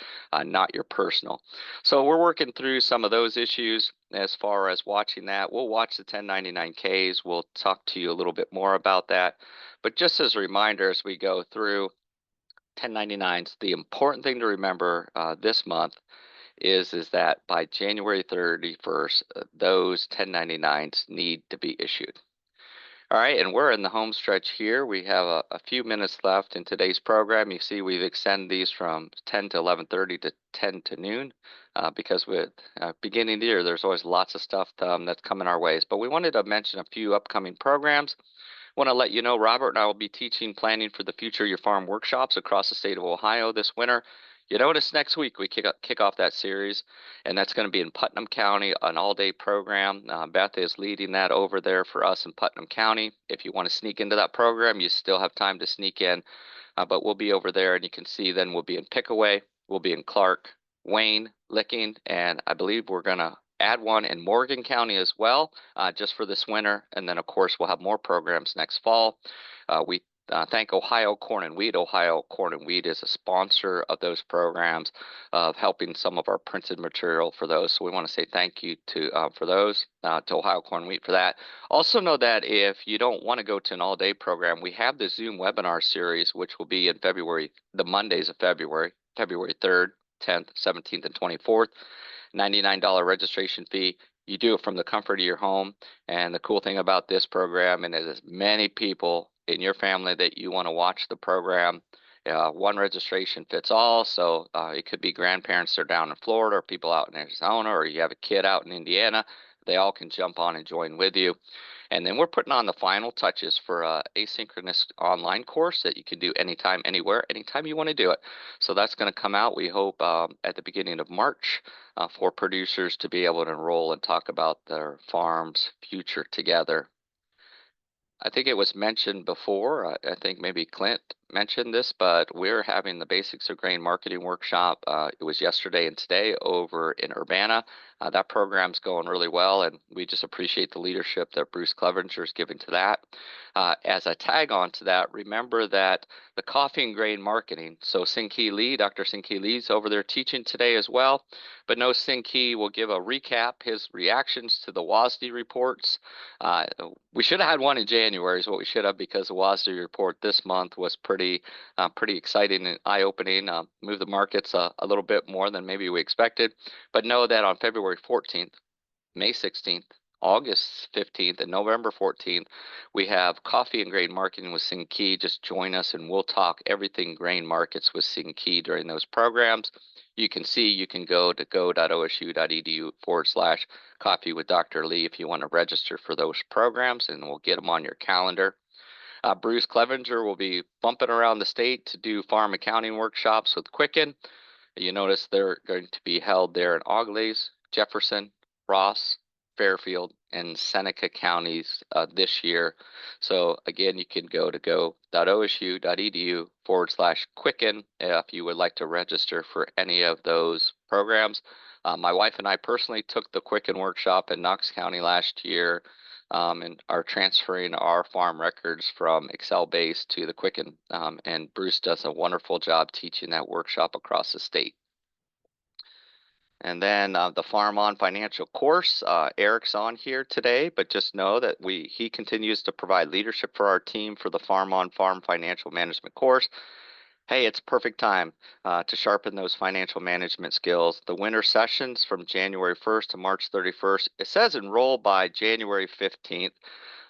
[SPEAKER 1] not your personal. So we're working through some of those issues as far as watching that. We'll watch the 1099Ks. We'll talk to you a little bit more about that. But just as a reminder, as we go through 1099s, the important thing to remember this month is that by January 31st, those 1099s need to be issued. All right, and we're in the home stretch here. We have a few minutes left in today's program. You see we've extended these from 10 to 11:30 to 10 to noon because with beginning of the year, there's always lots of stuff that's coming our ways. But we wanted to mention a few upcoming programs. Want to let you know, Robert and I will be teaching Planning for the Future of Your Farm workshops across the state of Ohio this winter. You notice next week we kick off that series, and that's going to be in Putnam County, an all-day program. Beth is leading that over there for us in Putnam County. If you want to sneak into that program, you still have time to sneak in, but we'll be over there, and you can see then we'll be in Pickaway, we'll be in Clark, Wayne, Licking, and I believe we're going to add one in Morgan County as well, just for this winter. And then, of course, we'll have more programs next fall. We thank Ohio Corn and Wheat. Ohio Corn and Wheat is a sponsor of those programs of helping some of our printed material for those. So we want to say thank you to for those, to Ohio Corn and Wheat for that. Also know that if you don't want to go to an all-day program, we have the Zoom webinar series, which will be in February, the Mondays of February 3rd, 10th, 17th, and 24th. $99 registration fee. You do it from the comfort of your home. And the cool thing about this program, and as many people in your family that you want to watch the program, one registration fits all. So it could be grandparents that are down in Florida or people out in Arizona, or you have a kid out in Indiana. They all can jump on and join with you. And then we're putting on the final touches for an asynchronous online course that you can do anytime, anywhere, anytime you want to do it. So that's going to come out, we hope, at the beginning of March for producers to be able to enroll and talk about their farm's future together. I think it was mentioned before, I think maybe Clint mentioned this, but we're having the Basics of Grain Marketing Workshop. It was yesterday and today over in Urbana. That program's going really well, and we just appreciate the leadership that Bruce Clevenger is giving to that. As a tag on to that, remember that the coffee and grain marketing, so Sing-Kee Lee, Dr. Sing-Kee Lee's over there teaching today as well, but no, Sing-Kee will give a recap, his reactions to the WASDE reports. We should have had one in January is what we should have, because the WASDE report this month was pretty exciting and eye-opening, moved the markets a little bit more than maybe we expected. But know that on February 14th, May 16th, August 15th, and November 14th, we have Coffee and Grain Marketing with Sing-Kee. Just join us and we'll talk everything grain markets with Sing-Kee during those programs. You can go to go.osu.edu/coffee with Dr. Lee if you want to register for those programs, and we'll get them on your calendar. Bruce Clevenger will be bumping around the state to do farm accounting workshops with Quicken. You notice they're going to be held there in Auglaize, Jefferson, Ross, Fairfield, and Seneca counties this year. So again, you can go to go.osu.edu/Quicken if you would like to register for any of those programs. My wife and I personally took the Quicken workshop in Knox County last year, and are transferring our farm records from Excel base to the Quicken. And Bruce does a wonderful job teaching that workshop across the state. And then the Farm On Financial course, Eric's on here today, but just know that he continues to provide leadership for our team for the Farm On Farm Financial Management course. Hey, it's perfect time to sharpen those financial management skills. The winter sessions from January 1st to March 31st, it says enroll by January 15th.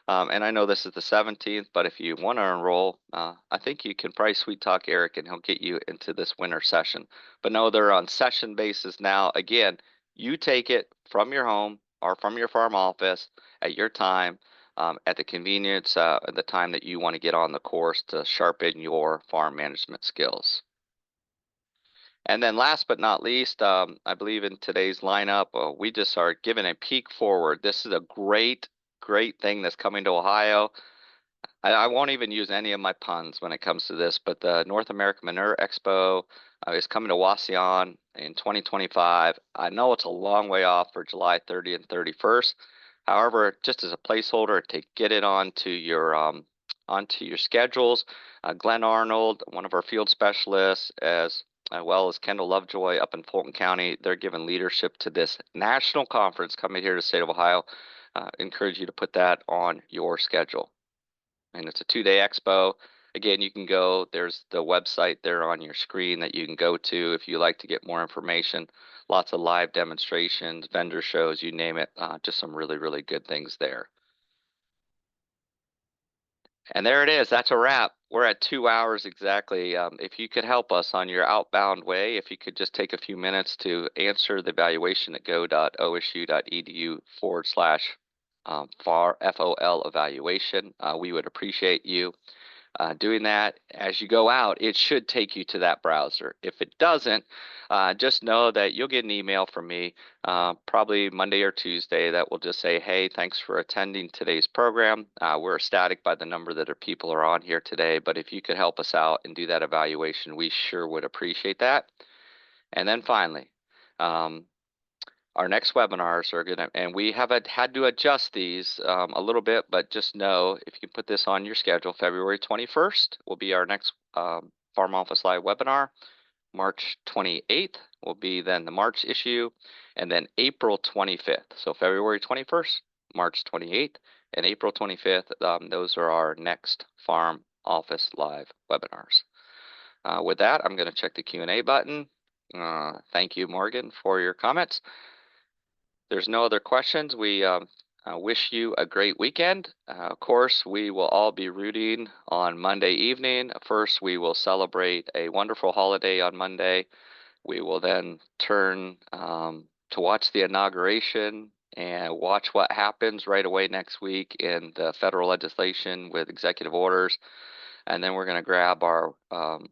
[SPEAKER 1] And I know this is the 17th, but if you want to enroll, I think you can probably sweet talk Eric and he'll get you into this winter session. But no, they're on session basis now. Again, you take it from your home or from your farm office at your time, at the convenience, at the time that you want to get on the course to sharpen your farm management skills. And then last but not least, I believe in today's lineup, we just are giving a peek forward. This is a great thing that's coming to Ohio. I won't even use any of my puns when it comes to this, but the North American Manure Expo is coming to Wauseon in 2025. I know it's a long way off for July 30th and 31st. However, just as a placeholder to get it onto your schedules, Glenn Arnold, one of our field specialists, as well as Kendall Lovejoy up in Fulton County, they're giving leadership to this national conference coming here to the state of Ohio. Encourage you to put that on your schedule. And it's a 2-day expo. Again, you can go, there's the website there on your screen that you can go to if you like to get more information. Lots of live demonstrations, vendor shows, you name it. Just some really good things there. And there it is. That's a wrap. We're at 2 hours exactly. If you could help us on your outbound way, if you could just take a few minutes to answer the evaluation at go.osu.edu/FOL evaluation, we would appreciate you doing that. As you go out, it should take you to that browser. If it doesn't, just know that you'll get an email from me probably Monday or Tuesday that will just say, hey, thanks for attending today's program. We're ecstatic by the number that people are on here today, but if you could help us out and do that evaluation, we sure would appreciate that. And then finally, our next webinars are going to, and we have had to adjust these a little bit, but just know if you put this on your schedule, February 21st will be our next Farm Office Live webinar. March 28th will be then the March issue, and then April 25th. So February 21st, March 28th, and April 25th, those are our next Farm Office Live webinars. With that, I'm going to check the Q&A button. Thank you, Morgan, for your comments. There's no other questions. We wish you a great weekend. Of course, we will all be rooting on Monday evening. First, we will celebrate a wonderful holiday on Monday. We will then turn to watch the inauguration and watch what happens right away next week in the federal legislation with executive orders. And then we're going to grab our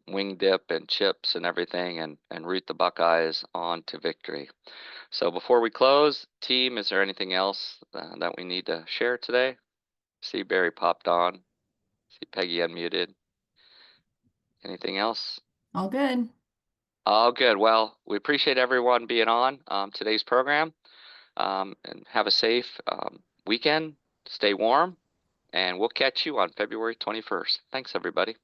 [SPEAKER 1] wing dip and chips and everything and root the Buckeyes on to victory. So before we close, team, is there anything else that we need to share today? See Barry popped on. See Peggy unmuted. Anything else?
[SPEAKER 2] All good.
[SPEAKER 1] All good. Well, we appreciate everyone being on today's program. And have a safe weekend. Stay warm. And we'll catch you on February 21st. Thanks, everybody.